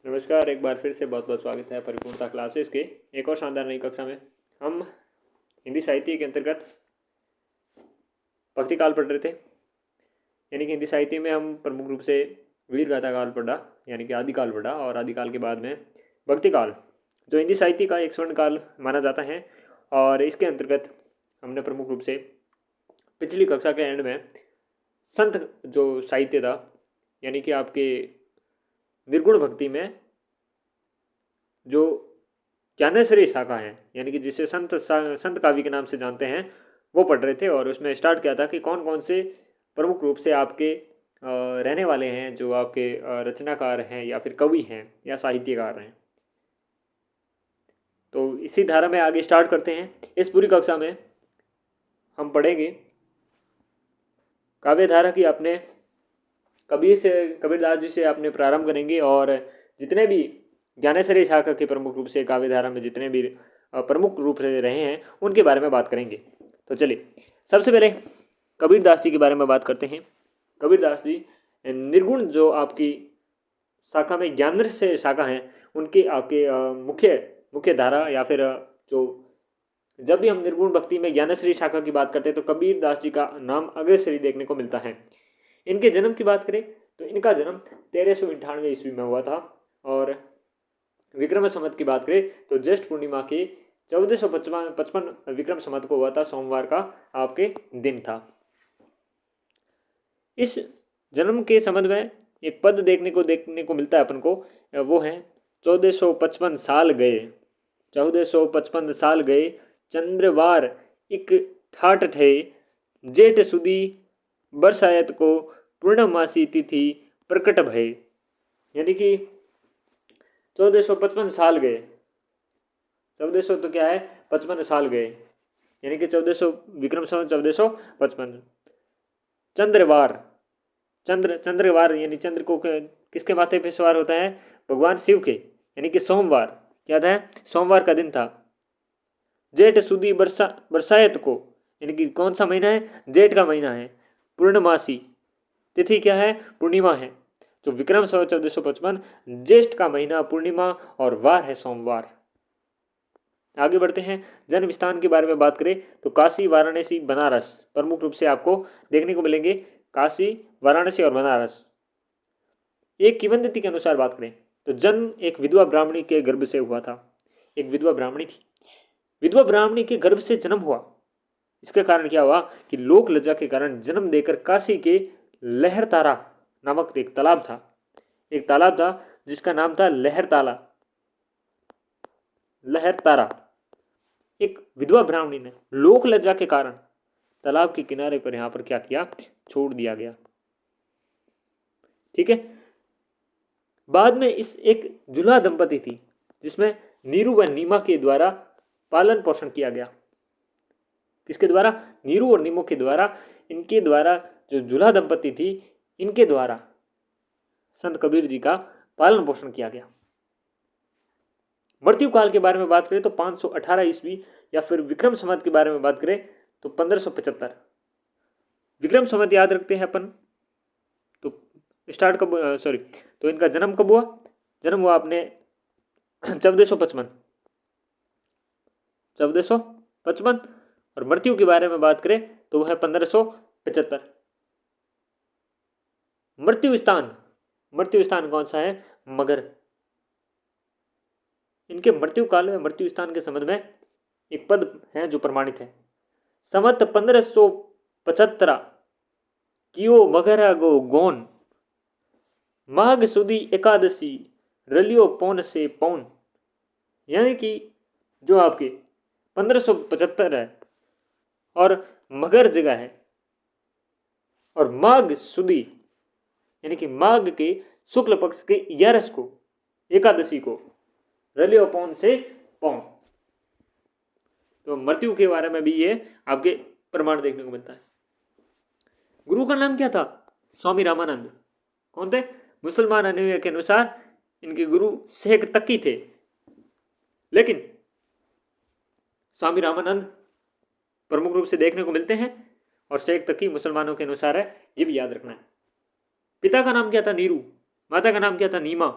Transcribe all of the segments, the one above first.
नमस्कार, एक बार फिर से बहुत बहुत स्वागत है परिपूर्णता क्लासेस के एक और शानदार नई कक्षा में। हम हिंदी साहित्य के अंतर्गत भक्ति काल पढ़ रहे थे। यानी कि हिंदी साहित्य में हम प्रमुख रूप से वीर गाथा काल पढ़ा, यानी कि आदिकाल पढ़ा, और आदिकाल के बाद में भक्ति काल, जो हिंदी साहित्य का एक स्वर्ण काल माना जाता है। और इसके अंतर्गत हमने प्रमुख रूप से पिछली कक्षा के एंड में संत जो साहित्य था, यानी कि आपके निर्गुण भक्ति में जो ज्ञानेश्वरी शाखा है, यानी कि जिसे संत काव्य के नाम से जानते हैं, वो पढ़ रहे थे। और उसमें स्टार्ट किया था कि कौन कौन से प्रमुख रूप से आपके रहने वाले हैं, जो आपके रचनाकार हैं या फिर कवि हैं या साहित्यकार हैं। तो इसी धारा में आगे स्टार्ट करते हैं। इस पूरी कक्षा में हम पढ़ेंगे काव्य धारा की अपने कबीरदास जी से अपने प्रारंभ करेंगे, और जितने भी ज्ञानेश्वरी शाखा के प्रमुख रूप से काव्य धारा में जितने भी प्रमुख रूप से रहे हैं उनके बारे में बात करेंगे। तो चलिए, सबसे पहले कबीरदास जी के बारे में बात करते हैं। कबीरदास जी निर्गुण जो आपकी शाखा में ज्ञान से शाखा हैं, उनके आपके मुख्य धारा, या फिर जो जब भी हम निर्गुण भक्ति में ज्ञानेश्वरी शाखा की बात करते हैं तो कबीरदास जी का नाम अग्रश्री देखने को मिलता है। इनके जन्म की बात करें तो इनका जन्म 1398 ईस्वी में हुआ था, और विक्रम संवत की बात करें तो ज्येष्ठ पूर्णिमा के 1455 विक्रम संवत को हुआ था, सोमवार का आपके दिन था। इस जन्म के संबंध में एक पद देखने को मिलता है अपन को, वो है 1455 साल गए, 1455 साल गए, चंद्रवार इक ठाठ थे, जेठ सुदी बरसायत को पूर्णमासी तिथि प्रकट भय। यानी कि 1455 साल गए, 1400 तो क्या है, 55 साल गए, यानी कि 1400 विक्रम संवत 1455। चंद्रवार, चंद्रवार यानी चंद्र को किसके माथे पे सवार होता है, भगवान शिव के, यानी कि सोमवार, क्या था, सोमवार का दिन था। जेठ सुदी बरसायत को, यानी कि कौन सा महीना है, जेठ का महीना है। पूर्णमासी, तिथि क्या है, पूर्णिमा है। तो विक्रम संवत 1455, ज्येष्ठ का महीना, पूर्णिमा, और वार है सोमवार। आगे बढ़ते हैं। जन्म स्थान के बारे में बात करें तो काशी, वाराणसी, बनारस प्रमुख रूप से आपको देखने को मिलेंगे। काशी, वाराणसी और बनारस। एक किंवदंती के अनुसार बात करें तो जन्म एक विधवा ब्राह्मणी के गर्भ से हुआ था। एक विधवा ब्राह्मणी के गर्भ से जन्म हुआ। इसके कारण क्या हुआ कि लोक लज्जा के कारण जन्म देकर काशी के लहरतारा नामक एक तालाब था जिसका नाम था लहरतारा। एक विधवा ब्राह्मणी ने लोक लज्जा के कारण तालाब के किनारे पर यहां पर क्या किया, छोड़ दिया गया। ठीक है। बाद में इस एक जुला दंपति थी जिसमें नीरू व नीमा के द्वारा पालन पोषण किया गया। किसके द्वारा, नीरू और नीमो के द्वारा, इनके द्वारा जो जुला दंपति थी, इनके द्वारा संत कबीर जी का पालन पोषण किया गया। मृत्यु काल के बारे में बात करें तो 518 ईस्वी, या फिर विक्रम संवत के बारे में बात करें तो 1575। विक्रम संवत याद रखते हैं अपन तो स्टार्ट कब, सॉरी, तो इनका जन्म कब हुआ, जन्म हुआ अपने 1455, और मृत्यु के बारे में बात करें तो वह है 1575। मृत्यु स्थान कौन सा है, मगर। इनके मृत्यु काल में मृत्यु स्थान के संबंध में एक पद है जो प्रमाणित है। संवत 1575 कियो मगरा गो गोन, माघ सुदी एकादशी रलियो पौन से पौन। यानी कि जो आपके 1575 है और मगर जगह है, और माघ सुदी यानी कि माघ के शुक्ल पक्ष के 11 को, एकादशी को, रलियो पौन से पौन। तो मृत्यु के बारे में भी ये आपके प्रमाण देखने को मिलता है। गुरु का नाम क्या था, स्वामी रामानंद। कौन थे, मुसलमान अनुयायी के अनुसार इनके गुरु शेख तकी थे, लेकिन स्वामी रामानंद प्रमुख रूप से देखने को मिलते हैं, और शेख तकी मुसलमानों के अनुसार है, ये भी याद रखना है। पिता का नाम क्या था, नीरू। माता का नाम क्या था, नीमा।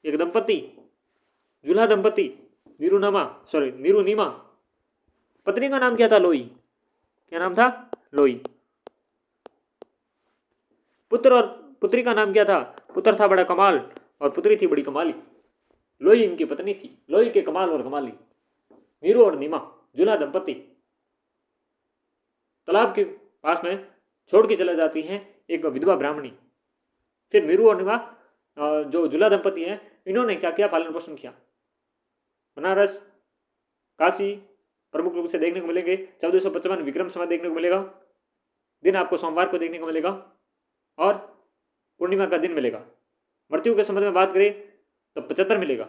एक दंपति, जुल्हा दंपति, नीरुनीमा। पत्नी का नाम क्या था? लोई। क्या नाम था? लोई। पुत्र और पुत्री का नाम क्या था? पुत्र था बड़ा कमाल और पुत्री थी बड़ी कमाली। लोई इनकी पत्नी थी। लोई के कमाल और कमाली। नीरू और नीमा जुल्हा दंपति तालाब के पास में छोड़ के चले जाती हैं एक विधवा ब्राह्मणी। फिर नीरू और नीमा जो जुल्हा दंपति हैं, इन्होंने क्या किया? पालन पोषण किया। बनारस, काशी प्रमुख रूप से देखने को मिलेंगे। 1455 विक्रम संवत देखने को मिलेगा। दिन आपको सोमवार को देखने को मिलेगा और पूर्णिमा का दिन मिलेगा। मृत्यु के संबंध में बात करें तो 75 मिलेगा,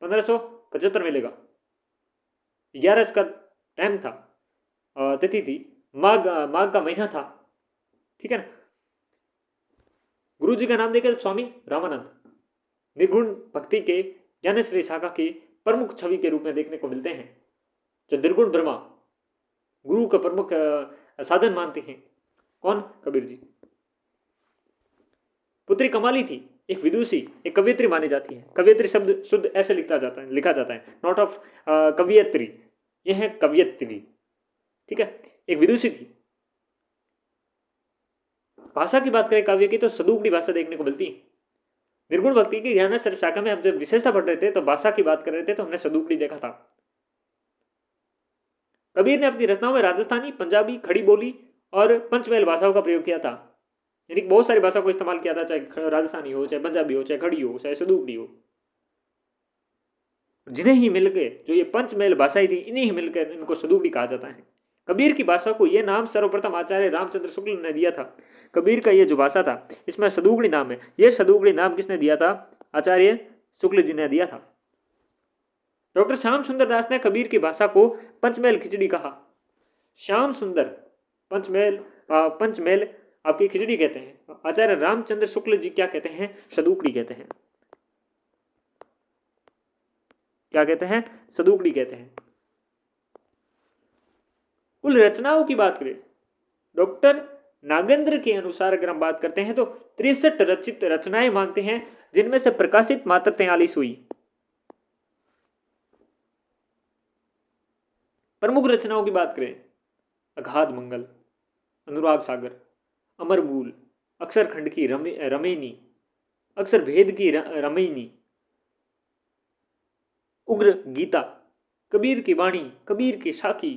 1575 मिलेगा। 11 इसका टाइम था, तिथि थी, माघ का महीना था। ठीक है ना। गुरु जी का नाम देखें तो स्वामी रामानंद निर्गुण भक्ति के ज्ञानेश्वरी शाखा की प्रमुख छवि के रूप में देखने को मिलते हैं, जो निर्गुण ब्रह्मा गुरु का प्रमुख साधन मानते हैं। कौन? कबीर जी। पुत्री कमाली थी, एक विदुषी, एक कवियत्री मानी जाती है। कवियत्री शब्द शुद्ध ऐसे लिखा जाता है, नॉट ऑफ कवियत्री, यह है कवियत्री। ठीक है, एक विदुषी थी। भाषा की बात करें काव्य की तो सदुपड़ी भाषा देखने को मिलती है। निर्गुण भक्ति की ज्ञानेश्वरी शाखा में हम जब विशेषता पढ़ रहे थे तो भाषा की बात कर रहे थे तो हमने सदुपड़ी देखा था। कबीर ने अपनी रचनाओं में राजस्थानी, पंजाबी, खड़ी बोली और पंचमेल भाषाओं का प्रयोग किया था। यानी बहुत सारी भाषा को इस्तेमाल किया था, चाहे राजस्थानी हो, चाहे पंजाबी हो, चाहे खड़ी हो, चाहे सदुपड़ी हो। जिन्हें ही मिलकर जो ये पंचमेल भाषाएं थी, इन्हें ही मिलकर इनको सदुपड़ी कहा जाता है। कबीर की भाषा को यह नाम सर्वप्रथम आचार्य रामचंद्र शुक्ल ने दिया था। कबीर का ये जो भाषा था इसमें सदुपड़ी नाम है। यह सदुपड़ी नाम किसने दिया था? आचार्य शुक्ल जी ने दिया था। डॉक्टर श्याम सुंदर दास ने कबीर की भाषा को पंचमेल खिचड़ी कहा। श्याम सुंदर पंचमेल आपकी खिचड़ी कहते हैं। आचार्य रामचंद्र शुक्ल जी क्या कहते हैं? सदुपड़ी कहते हैं। क्या कहते हैं? सदुपड़ी कहते हैं। कुल रचनाओं की बात करें डॉक्टर नागेंद्र के अनुसार अगर हम बात करते हैं तो 63 रचित रचनाएं मानते हैं, जिनमें से प्रकाशित मात्र 43 हुई। प्रमुख रचनाओं की बात करें अगाध मंगल, अनुराग सागर, अमर मूल, अक्षर खंड की रमेनी, अक्षर भेद की रमेनी, उग्र गीता, कबीर की वाणी, कबीर की साखी,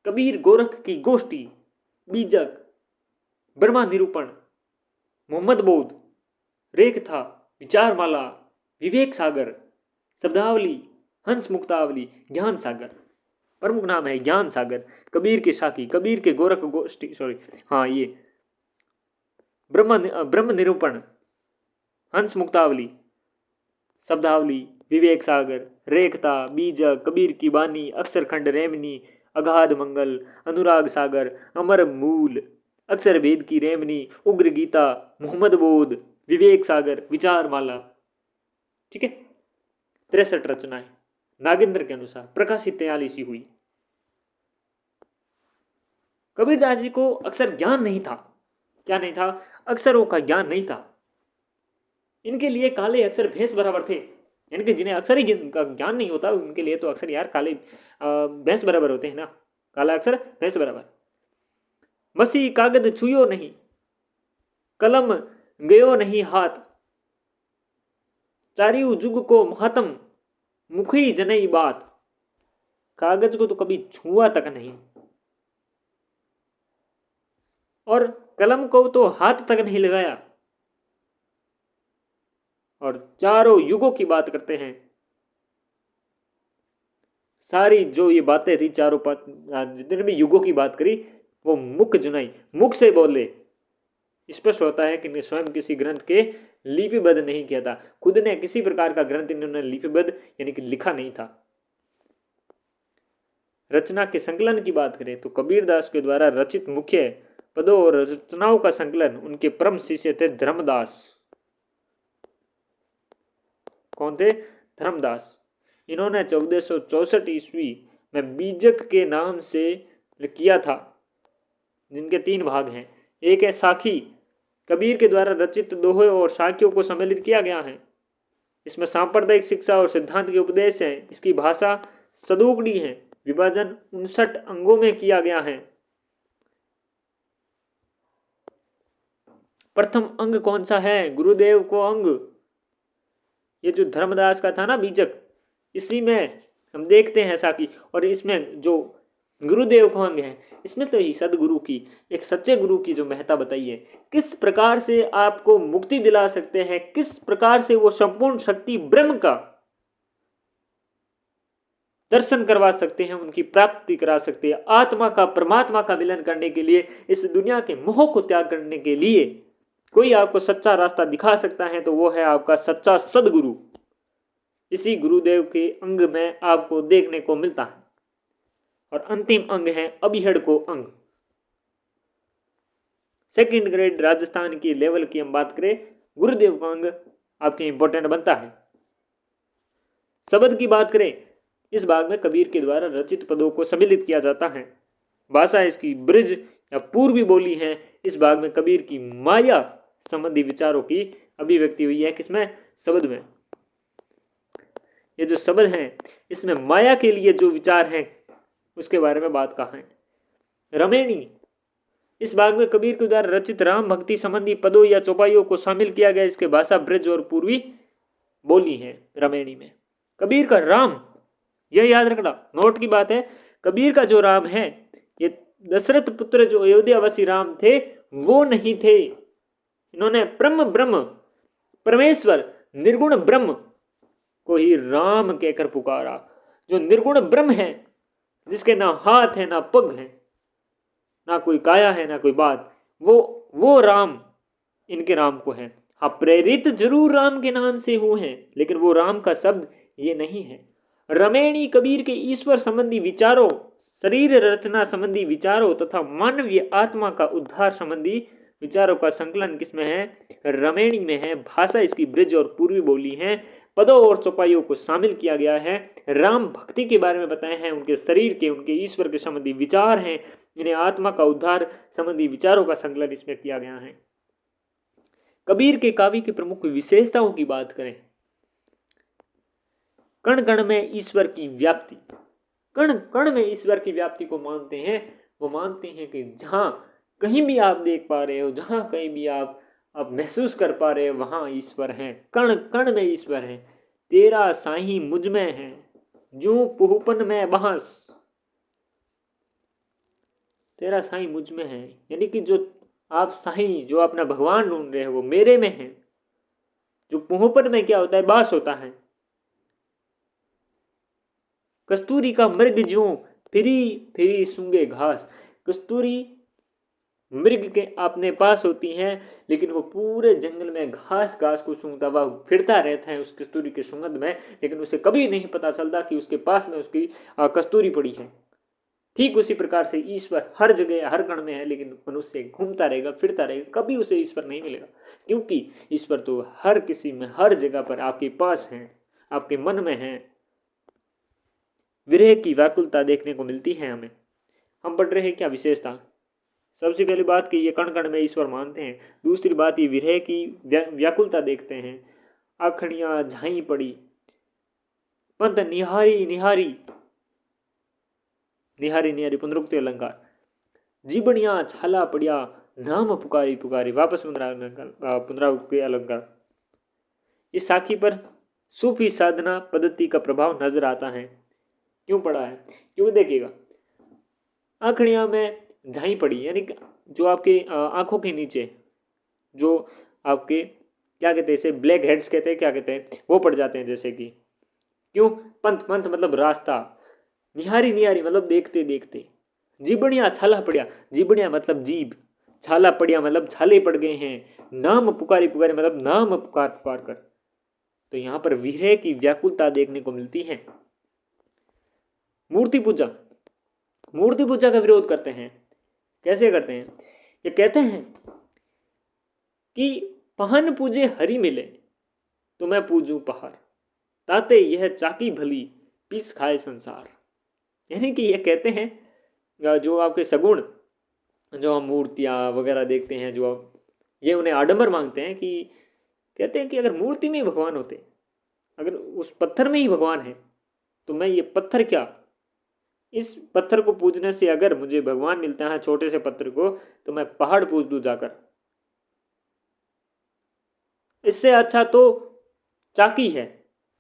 कबीर गोरख की गोष्ठी, बीजक, ब्रह्मा निरूपण, मोहम्मद बोध, रेखथा, विचारमाला, विवेक सागर, शब्दावली, हंस मुक्तावली, ज्ञान सागर। प्रमुख नाम है ज्ञान सागर, कबीर की साखी, कबीर के गोरख गोष्ठी, ये ब्रह्म निरूपण, हंस मुक्तावली, शब्दावली, विवेक सागर, रेखता, बीजक, कबीर की बानी, अक्षर खंड रेमनी, अगाध मंगल, अनुराग सागर, अमर मूल, अक्षर भेद की रेमनी, उग्र गीता, मोहम्मद बोध, विवेक सागर, विचार माला। ठीक है, 63 रचनाएं नागेंद्र के अनुसार, प्रकाशित 43 ही हुई। कबीरदास जी को अक्षर ज्ञान नहीं था। क्या नहीं था? अक्षरों का ज्ञान नहीं था। इनके लिए काले अक्षर भैंस बराबर थे। यानी कि जिन्हें अक्षर ही का ज्ञान नहीं होता उनके लिए तो अक्षर यार काले भैंस बराबर होते हैं ना। काला अक्षर भैंस बराबर। मसी कागद छुयो नहीं, कलम गयो नहीं हाथ, चारियू जुग को महात्म, मुखी जनई बात। कागज को तो कभी छुआ तक नहीं और कलम को तो हाथ तक नहीं लगाया, और चारों युगों की बात करते हैं। सारी जो ये बातें थी चारों जितने भी युगों की बात करी वो मुख जुनाई, मुख से बोले। स्पष्ट होता है कि स्वयं किसी ग्रंथ के लिपिबद्ध नहीं किया था। खुद ने किसी प्रकार का ग्रंथ इन्होंने लिपिबद्ध यानी कि लिखा नहीं था। रचना के संकलन की बात करें तो कबीरदास के द्वारा रचित मुख्य पदों और रचनाओं का संकलन उनके परम शिष्य थे धर्मदास। कौन थे? धर्मदास। इन्होंने 1464 ईस्वी में बीजक के नाम से किया था, जिनके 3 भाग हैं। एक है साखी, कबीर के द्वारा रचित दोहे और साखियों को सम्मिलित किया गया है। इसमें सांप्रदायिक शिक्षा और सिद्धांत के उपदेश हैं। इसकी भाषा सदोगनी है। विभाजन 59 अंगों में किया गया है। प्रथम अंग कौन सा है? गुरुदेव को अंग। ये जो धर्मदास का था ना बीजक, इसी में हम देखते हैं ऐसा की, और इसमें जो गुरुदेव को अंग है, इसमें तो ही सदगुरु की, एक सच्चे गुरु की जो महत्ता बताई है, किस प्रकार से आपको मुक्ति दिला सकते हैं, किस प्रकार से वो संपूर्ण शक्ति ब्रह्म का दर्शन करवा सकते हैं, उनकी प्राप्ति करा सकते हैं। आत्मा का परमात्मा का मिलन करने के लिए, इस दुनिया के मोह को त्याग करने के लिए कोई आपको सच्चा रास्ता दिखा सकता है तो वो है आपका सच्चा सदगुरु। इसी गुरुदेव के अंग में आपको देखने को मिलता है। और अंतिम अंग है अभिहड़ को अंग। सेकंड ग्रेड राजस्थान की लेवल की हम बात करें, गुरुदेव का अंग आपके इंपॉर्टेंट बनता है। शब्द की बात करें, इस भाग में कबीर के द्वारा रचित पदों को सम्मिलित किया जाता है। भाषा इसकी ब्रिज या पूर्वी बोली है। इस भाग में कबीर की माया संबंधी विचारों की अभिव्यक्ति हुई है। किसमें? शब्द में। ये जो शब्द हैं, इसमें माया के लिए जो विचार हैं उसके बारे में बात कहा है। रमेणी, इस भाग में कबीर के द्वारा रचित राम भक्ति संबंधी पदों या चौपाइयों को शामिल किया गया। इसके भाषा ब्रज और पूर्वी बोली है रमेणी में। कबीर का राम, यह याद रखना, नोट की बात है, कबीर का जो राम है, ये दशरथ पुत्र जो अयोध्यावासी राम थे वो नहीं थे। इन्होंने परम ब्रह्म, परमेश्वर, निर्गुण ब्रह्म को ही राम कहकर पुकारा। जो निर्गुण ब्रह्म है, जिसके ना हाथ है ना पग है, ना कोई काया है ना कोई बात, वो राम इनके राम को है। हाँ, प्रेरित जरूर राम के नाम से हुए हैं, लेकिन वो राम का शब्द ये नहीं है। रमेणी कबीर के ईश्वर संबंधी विचारों, शरीर रचना संबंधी विचारों तथा मानवीय आत्मा का उद्धार संबंधी विचारों का संकलन किसमें है? रमेणी में है। भाषा इसकी ब्रिज और पूर्वी बोली है। पदों और चौपाइयों को शामिल किया गया है। राम भक्ति के बारे में बताए हैं, उनके शरीर के, उनके ईश्वर के संबंधी विचार हैं। इन्हें आत्मा का उद्धार संबंधी विचारों का संकलन इसमें किया गया है। कबीर के काव्य की प्रमुख विशेषताओं की बात करें, कण कण में ईश्वर की व्याप्ति। कण कण में ईश्वर की व्याप्ति को मानते हैं। वो मानते हैं कि जहां कहीं भी आप देख पा रहे हो, जहां कहीं भी आप महसूस कर पा रहे हो, वहां ईश्वर है। कण कण में ईश्वर है। तेरा साही मुझ में है, जू पुहपन में बांस। तेरा साई मुझ में है, यानी कि जो आप साई, जो अपना भगवान ढूंढ रहे हो, वो मेरे में है। जो पुहपन में क्या होता है? बांस होता है। कस्तूरी का मृग ज्यों फिरी फिरी सूंगे घास। कस्तूरी मृग के अपने पास होती हैं, लेकिन वो पूरे जंगल में घास घास को सूंघता हुआ फिरता रहता है उस कस्तूरी के सुगंध में, लेकिन उसे कभी नहीं पता चलता कि उसके पास में उसकी कस्तूरी पड़ी है। ठीक उसी प्रकार से ईश्वर हर जगह हर कण में है, लेकिन मनुष्य घूमता रहेगा, फिरता रहेगा, कभी उसे ईश्वर नहीं मिलेगा, क्योंकि ईश्वर तो हर किसी में, हर जगह पर आपके पास है, आपके मन में है। विरह की व्याकुलता देखने को मिलती है हमें। हम पढ़ रहे हैं क्या विशेषता? सबसे पहली बात कि ये कण कण में ईश्वर मानते हैं। दूसरी बात, ये विरह की व्याकुलता देखते हैं। आखड़ियां झाई पड़ी, पंत निहारी निहारी, निहारी निहारी पुनरुक्ति अलंकार। जीबनिया छाला पड़िया, नाम पुकारी पुकारी, वापस पुनरावृत्ति अलंकार। इस साखी पर सूफी साधना पद्धति का प्रभाव नजर आता है। क्यों पड़ा है? क्योंकि देखिएगा, आंखड़ियां में झाई पड़ी, यानी जो आपके आंखों के नीचे जो आपके क्या कहते हैं, इसे ब्लैक हेड्स कहते हैं, क्या कहते हैं, वो पड़ जाते हैं। जैसे कि क्यों? पंथ पंथ मतलब रास्ता, निहारी निहारी मतलब देखते देखते, जीबड़िया छाला पड़िया, जीबड़िया मतलब जीभ, छाला पड़िया मतलब छाले पड़ गए हैं, नाम पुकारी पुकारी मतलब नाम पुकार पुकार कर। तो यहाँ पर विरह की व्याकुलता देखने को मिलती है। मूर्ति पूजा, मूर्ति पूजा का विरोध करते हैं। कैसे करते हैं? ये कहते हैं कि पहन पूजे हरि मिले तो मैं पूजू पहाड़, ताते यह चाकी भली पीस खाए संसार। यानी कि ये कहते हैं जो आपके सगुण, जो हम मूर्तियां वगैरह देखते हैं, जो ये उन्हें आडंबर मांगते हैं, कि कहते हैं कि अगर मूर्ति में भगवान होते अगर उस पत्थर में ही भगवान है तो मैं ये पत्थर क्या, इस पत्थर को पूजने से अगर मुझे भगवान मिलता है छोटे से पत्थर को, तो मैं पहाड़ पूज दूं जाकर। इससे अच्छा तो चाकी है,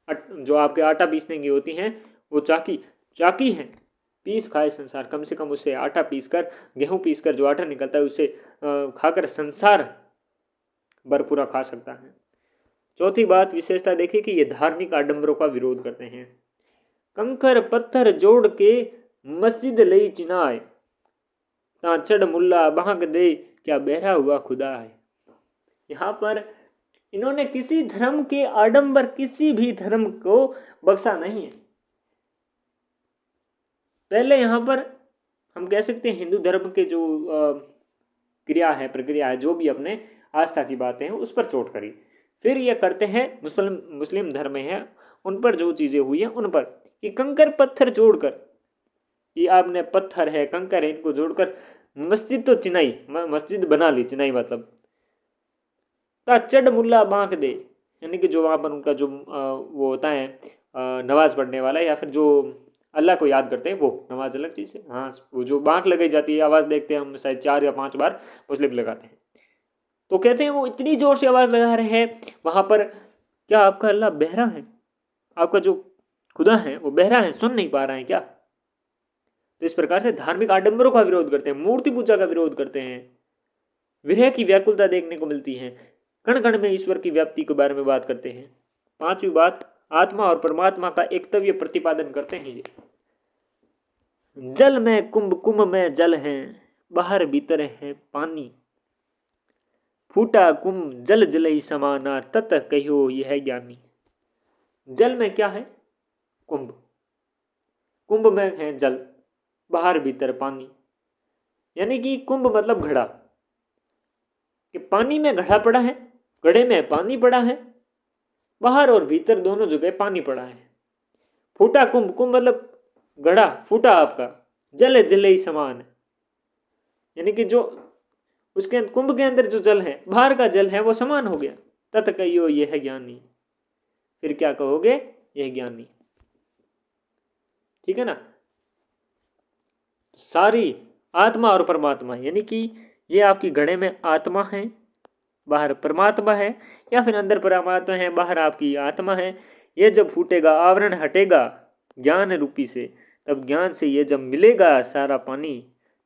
जो आपके आटा पीसने की होती हैं वो चाकी चाकी है, पीस खाए संसार। कम से कम उससे आटा पीस कर, गेहूं पीस कर जो आटा निकलता है उससे खाकर संसार भरपूरा खा सकता है। चौथी बात विशेषता देखिए कि ये धार्मिक आडंबरों का विरोध करते हैं। कंकर पत्थर जोड़ के मस्जिद लई चिनाए, ता चढ़ मुल्ला बांक दे, क्या बहरा हुआ खुदा है। यहाँ पर इन्होंने किसी धर्म के आडंबर, किसी भी धर्म को बख्शा नहीं है। पहले यहाँ पर हम कह सकते हैं हिंदू धर्म के जो क्रिया है, प्रक्रिया है, जो भी अपने आस्था की बातें हैं उस पर चोट करी। फिर ये करते हैं मुस्लिम धर्म में है उन पर जो चीज़ें हुई हैं उन पर, कि कंकर पत्थर जोड़कर, ये आपने पत्थर है कंकर है इनको जोड़कर मस्जिद तो चिनाई, मस्जिद बना ली, चिनाई मतलब ता चढ़ मुल्ला बांक दे, यानी कि जो वहाँ पर उनका जो वो होता है नमाज पढ़ने वाला, या फिर जो अल्लाह को याद करते हैं, वो नमाज अलग चीज़ है। हाँ, वो जो बांक लगाई जाती है, आवाज़ देखते हैं हम शायद 4 या 5 बार मुस्लिम लगाते हैं। तो कहते हैं वो इतनी जोर से आवाज़ लगा रहे हैं वहाँ पर, क्या आपका अल्लाह बहरा है, आपका जो खुदा है वो बहरा है, सुन नहीं पा रहा है क्या। तो इस प्रकार से धार्मिक आडंबरों का विरोध करते हैं, मूर्ति पूजा का विरोध करते हैं, विरह की व्याकुलता देखने को मिलती है, कण कण में ईश्वर की व्याप्ति के बारे में बात करते हैं। पांचवी बात, आत्मा और परमात्मा का एकतव्य प्रतिपादन करते हैं ये। जल में कुंभ, कुंभ में जल है, बाहर भीतर है पानी, फूटा कुंभ जल जल ही समाना, तत कहो यह ज्ञानी। जल में क्या है, कुंभ, कुंभ में है जल, बाहर भीतर पानी, यानी कि कुंभ मतलब घड़ा, कि पानी में घड़ा पड़ा है, घड़े में पानी पड़ा है, बाहर और भीतर दोनों जगह पानी पड़ा है। फूटा कुंभ, कुंभ मतलब घड़ा फूटा आपका, जल जल ही समान है, यानी कि जो उसके कुंभ के अंदर जो जल है, बाहर का जल है वो समान हो गया। तत कहियो यह ज्ञानी, फिर क्या कहोगे, यह ज्ञानी। ठीक है ना। सारी आत्मा और परमात्मा, यानी कि ये आपकी घड़े में आत्मा है, बाहर परमात्मा है, या फिर अंदर परमात्मा है, बाहर आपकी आत्मा है। ये जब फूटेगा, आवरण हटेगा ज्ञान रूपी से, तब ज्ञान से ये जब मिलेगा सारा पानी,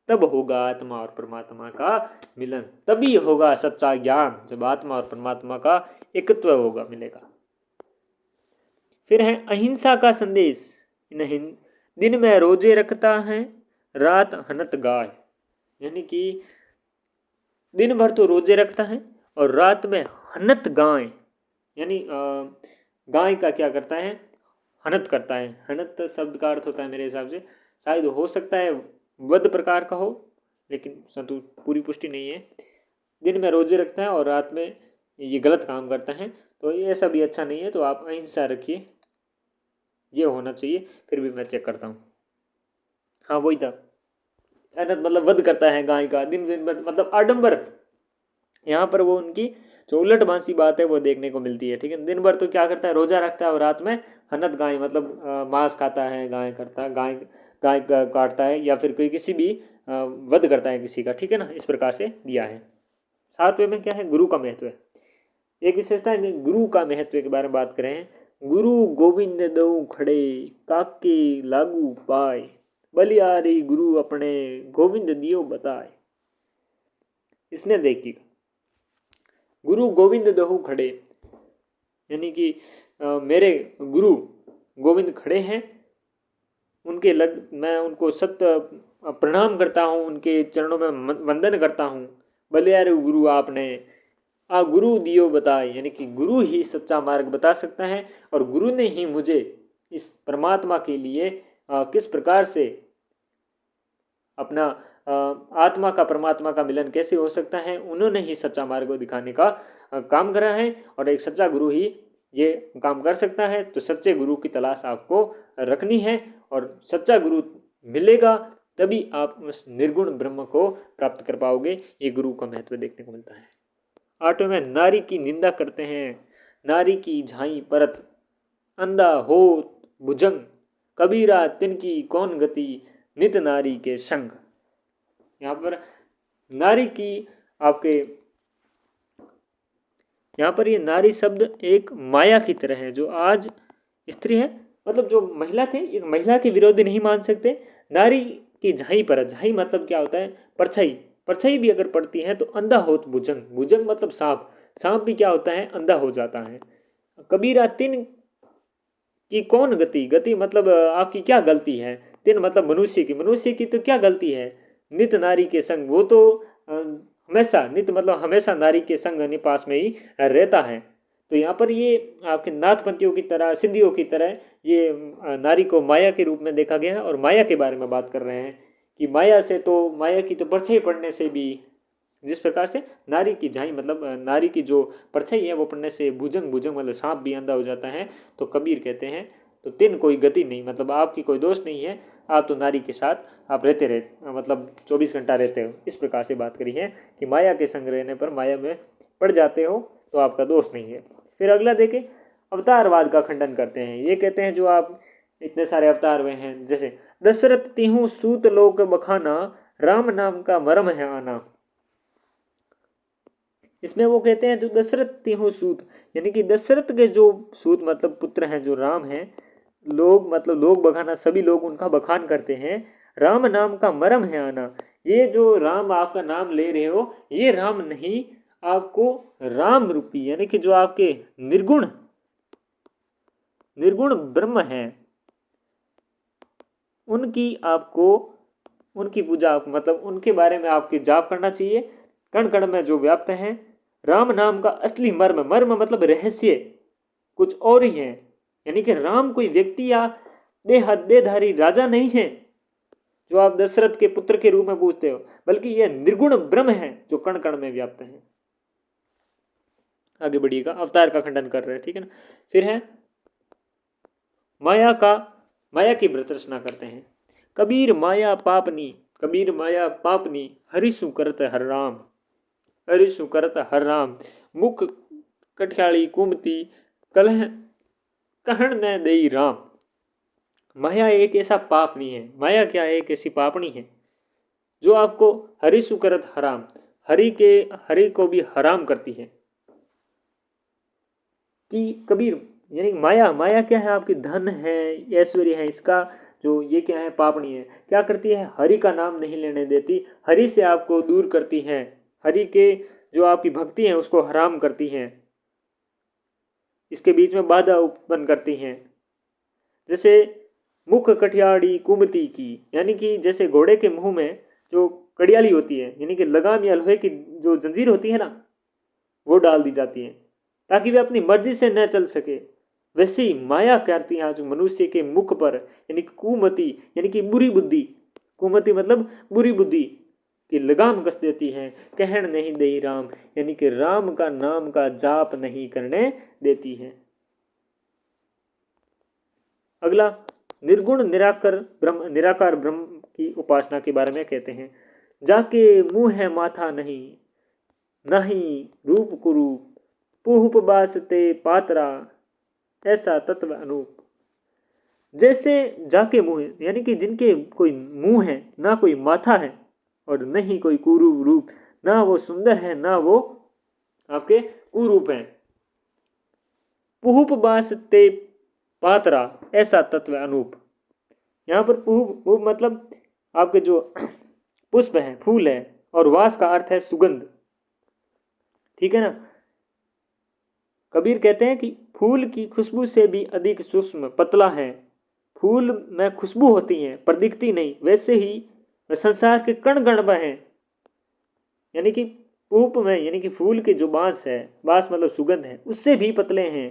तब होगा आत्मा और परमात्मा का मिलन, तभी होगा सच्चा ज्ञान, जब आत्मा और परमात्मा का एकत्व होगा, मिलेगा। फिर है अहिंसा का संदेश, दिन में रोजे रखता है, रात हनत गाय, यानी कि दिन भर तो रोजे रखता है और रात में हनत गाय, यानी गाय का क्या करता है, हनत करता है। हनत शब्द का अर्थ होता है मेरे हिसाब से, शायद हो सकता है वध प्रकार का हो, लेकिन संतु पूरी पुष्टि नहीं है। दिन में रोजे रखता है और रात में ये गलत काम करता है, तो ये सब भी अच्छा नहीं है। तो आप अहिंसा रखिए, ये होना चाहिए। फिर भी मैं चेक करता हूँ, हाँ वही था, अनत मतलब वध करता है गाय का, दिन दिन भर मतलब आडंबर। यहाँ पर वो उनकी जो उलट बांसी बात है वो देखने को मिलती है। ठीक है, दिन भर तो क्या करता है, रोजा रखता है और रात में हनत गाय मतलब मांस खाता है, गाय करता है, गाय गाय काटता है, या फिर कोई किसी भी वध करता है किसी का। ठीक है ना, इस प्रकार से दिया है। सातवें में क्या है, गुरु का महत्व है। एक विशेषता है गुरु का महत्व के बारे में बात करें। गुरु गोविंद दऊ खड़े, काके लागू पाए, बलियारी गुरु अपने, गोविंद दियो बताए। इसने देखिएगा, गुरु गोविंद दहु खड़े, यानी कि मेरे गुरु गोविंद खड़े हैं, उनके मैं उनको सत्य प्रणाम करता हूँ, उनके चरणों में वंदन करता हूँ। बलियारे गुरु आपने, गुरु दियो बताए, यानी कि गुरु ही सच्चा मार्ग बता सकता है, और गुरु ने ही मुझे इस परमात्मा के लिए किस प्रकार से अपना आत्मा का परमात्मा का मिलन कैसे हो सकता है, उन्होंने ही सच्चा मार्ग को दिखाने का काम करा है, और एक सच्चा गुरु ही ये काम कर सकता है। तो सच्चे गुरु की तलाश आपको रखनी है, और सच्चा गुरु मिलेगा तभी आप उस निर्गुण ब्रह्म को प्राप्त कर पाओगे। ये गुरु का महत्व देखने को मिलता है। आठवें में नारी की निंदा करते हैं, नारी की झाई परत, अंधा हो भुजंग, कबीरा तिनकी कौन गति, नित नारी के संग। यहाँ पर नारी की आपके यहाँ पर ये नारी शब्द एक माया की तरह है। जो आज स्त्री है, मतलब जो महिला थे, एक महिला के विरोधी नहीं मान सकते। नारी की झाई पर, झाई मतलब क्या होता है, परछाई, परछाई भी अगर पड़ती है तो अंधा होत भुजंग, भुजंग मतलब सांप, सांप भी क्या होता है, अंधा हो जाता है। कबीरा तिन की कौन गति, गति मतलब आपकी क्या गलती है, तिन मतलब मनुष्य की, मनुष्य की तो क्या गलती है, नित नारी के संग, वो तो हमेशा, नित मतलब हमेशा नारी के संग यानी पास में ही रहता है। तो यहाँ पर ये आपके नाथपंथियों की तरह, सिद्धियों की तरह ये नारी को माया के रूप में देखा गया है और माया के बारे में बात कर रहे हैं कि माया से तो, माया की तो परछाई पड़ने से भी, जिस प्रकार से नारी की झाई मतलब नारी की जो परछाई है वो पड़ने से भुजंग, भुजंग मतलब सांप भी अंधा हो जाता है। तो कबीर कहते हैं तो तिन कोई गति नहीं, मतलब आपकी कोई दोष नहीं है, आप तो नारी के साथ आप रहते रहे, मतलब 24 घंटा रहते हो, इस प्रकार से बात करी है कि माया के संग रहने पर माया में पड़ जाते हो तो आपका दोष नहीं है। फिर अगला देखें, अवतारवाद का खंडन करते हैं। ये कहते हैं जो आप इतने सारे अवतार हुए हैं, जैसे दशरथ तिहु सूत लोक बखाना, राम नाम का मरम है आना। इसमें वो कहते हैं जो दशरथ तिहु सूत, यानी कि दशरथ के जो सूत मतलब पुत्र हैं जो राम हैं, लोग मतलब लोग बखाना, सभी लोग उनका बखान करते हैं। राम नाम का मरम है आना, ये जो राम आपका नाम ले रहे हो, ये राम नहीं, आपको राम रूपी यानी कि जो आपके निर्गुण, निर्गुण ब्रह्म है, उनकी आपको, उनकी पूजा मतलब उनके बारे में आपके जाप करना चाहिए, कण कण में जो व्याप्त है। राम नाम का असली मर्म, मर्म मतलब रहस्य कुछ और ही है, यानी कि राम कोई व्यक्ति या देहधारी राजा नहीं है जो आप दशरथ के पुत्र के रूप में पूछते हो, बल्कि यह निर्गुण ब्रह्म है जो कण कण में व्याप्त है। आगे बढ़िएगा, अवतार का खंडन कर रहे हैं, ठीक है ना। फिर है माया का, माया की व्रत रचना करते हैं। कबीर माया पापनी, कबीर माया पापनी, हरिशु करत हर राम, हरिशु करत हर राम, मुख कठियाली कुमती, कलह कहण न देई राम। माया एक ऐसा पाप नहीं है, माया क्या है, एक ऐसी पापनी है जो आपको हरिशु करत हराम, हरि के, हरि को भी हराम करती है। कि कबीर यानी माया, माया क्या है, आपकी धन है, ऐश्वर्य है, इसका जो ये क्या है, पापनी है, क्या करती है, हरि का नाम नहीं लेने देती, हरि से आपको दूर करती है, हरि के जो आपकी भक्ति है उसको हराम करती है, इसके बीच में बाधा उत्पन्न करती हैं। जैसे मुख कठियाड़ी कुमती की, यानी कि जैसे घोड़े के मुंह में जो कड़ियाली होती है, यानी कि लगाम या लोहे की जो जंजीर होती है ना, वो डाल दी जाती है ताकि वे अपनी मर्जी से न चल सके। वैसे ही माया करती है आज मनुष्य के मुख पर, यानी कि कुमति यानी कि बुरी बुद्धि, कुमति मतलब बुरी बुद्धि की लगाम कस देती है। कहण नहीं दे राम, यानी कि राम का नाम का जाप नहीं करने देती है। अगला निर्गुण निराकर ब्रह्म, निराकार ब्रह्म की उपासना के बारे में कहते हैं। जाके मुंह है माथा नहीं, नहीं रूप कुरूप, पुहुप बासते पात्रा, ऐसा तत्व अनूप। जैसे जाके मुंह यानी कि जिनके कोई मुंह है, ना कोई माथा है, और नहीं कोई कुरूप रूप, ना वो सुंदर है ना वो आपके कुरूप हैं। पुहुप बासते पात्रा, ऐसा तत्व अनूप। यहाँ पर पुहुप मतलब आपके जो पुष्प है, फूल है, और वास का अर्थ है सुगंध, ठीक है ना। कबीर कहते हैं कि फूल की खुशबू से भी अधिक सूक्ष्म पतला है, फूल में खुशबू होती है पर दिखती नहीं, वैसे ही संसार के कण कण में है, यानी कि पूप में, यानी कि फूल के जो बांस है, बांस मतलब सुगंध है, उससे भी पतले हैं।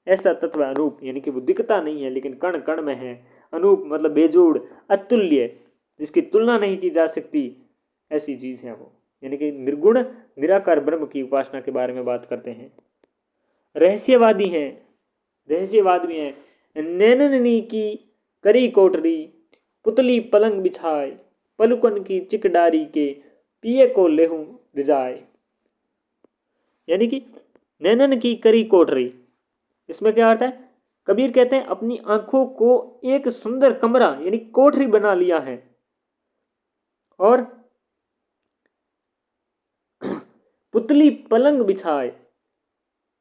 ऐसा तत्व अनूप, यानी कि वो दिखता नहीं है लेकिन कण कण में है। अनूप मतलब बेजोड़, अतुल्य, जिसकी तुलना नहीं की जा सकती, ऐसी चीज है वो। यानी कि निर्गुण निराकार ब्रह्म की उपासना के बारे में बात करते हैं। रहस्यवादी हैं, रहस्यवाद भी हैं। नैननी की करी कोटरी, पुतली पलंग बिछाए, पलुकन की चिकडारी के, पिए को लेहू रिजाए। यानी कि नैनन की करी कोटरी, इसमें क्या अर्थ है, कबीर कहते हैं अपनी आंखों को एक सुंदर कमरा यानी कोठरी बना लिया है और पुतली पलंग बिछाए,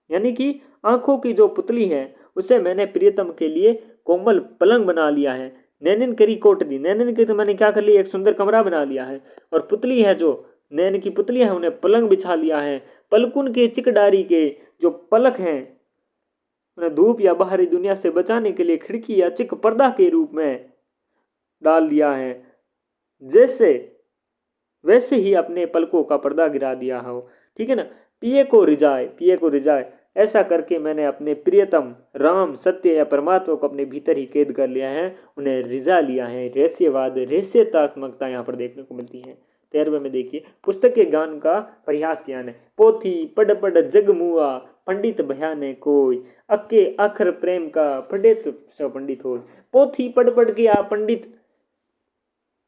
यानी कि आंखों की जो पुतली है उसे मैंने प्रियतम के लिए कोमल पलंग बना लिया है। नैनन करी कोठरी, नैनन की तो मैंने क्या कर लिया, एक सुंदर कमरा बना लिया है, और पुतली है जो नैन की पुतली है उन्हें पलंग बिछा लिया है। पलकुन के चिकडारी के जो पलक हैं उन्हें धूप या बाहरी दुनिया से बचाने के लिए खिड़की या चिक पर्दा के रूप में डाल दिया है, जैसे वैसे ही अपने पलकों का पर्दा गिरा दिया हो। ठीक है ना। पिए को रिजाए, पिए को रिजाए, ऐसा करके मैंने अपने प्रियतम राम सत्य या परमात्मा को अपने भीतर ही कैद कर लिया है, उन्हें रिजा लिया है। रहस्यवाद, रहस्यतात्मकता यहाँ पर देखने को मिलती है। 13वें में देखिए, पुस्तक के ज्ञान का परिहास ज्ञान है। पोथी पढ़ पढ़ जग मुआ, पंडित भयाने कोई, अक्के आखर प्रेम का पंडित सो पंडित हो। पोथी पढ़ पढ़ के आप पंडित,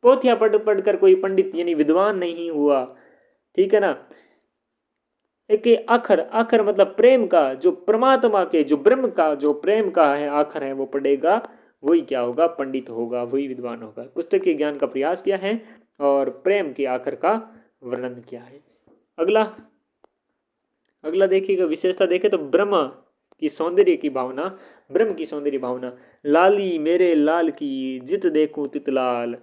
पोथियां पढ़ पढ़ कर कोई पंडित यानी विद्वान नहीं हुआ। ठीक है ना। एक आखर, आखर मतलब प्रेम का, जो परमात्मा के जो ब्रह्म का जो प्रेम का है आखर है वो पढ़ेगा, वही क्या होगा, पंडित होगा, वही विद्वान होगा। पुस्तक के ज्ञान का प्रयास किया है और प्रेम के आखर का वर्णन किया है। अगला, अगला देखिएगा, विशेषता देखे तो ब्रह्म की सौंदर्य की भावना, ब्रह्म की सौंदर्य भावना। लाली मेरे लाल की जित देखूं तित लाल,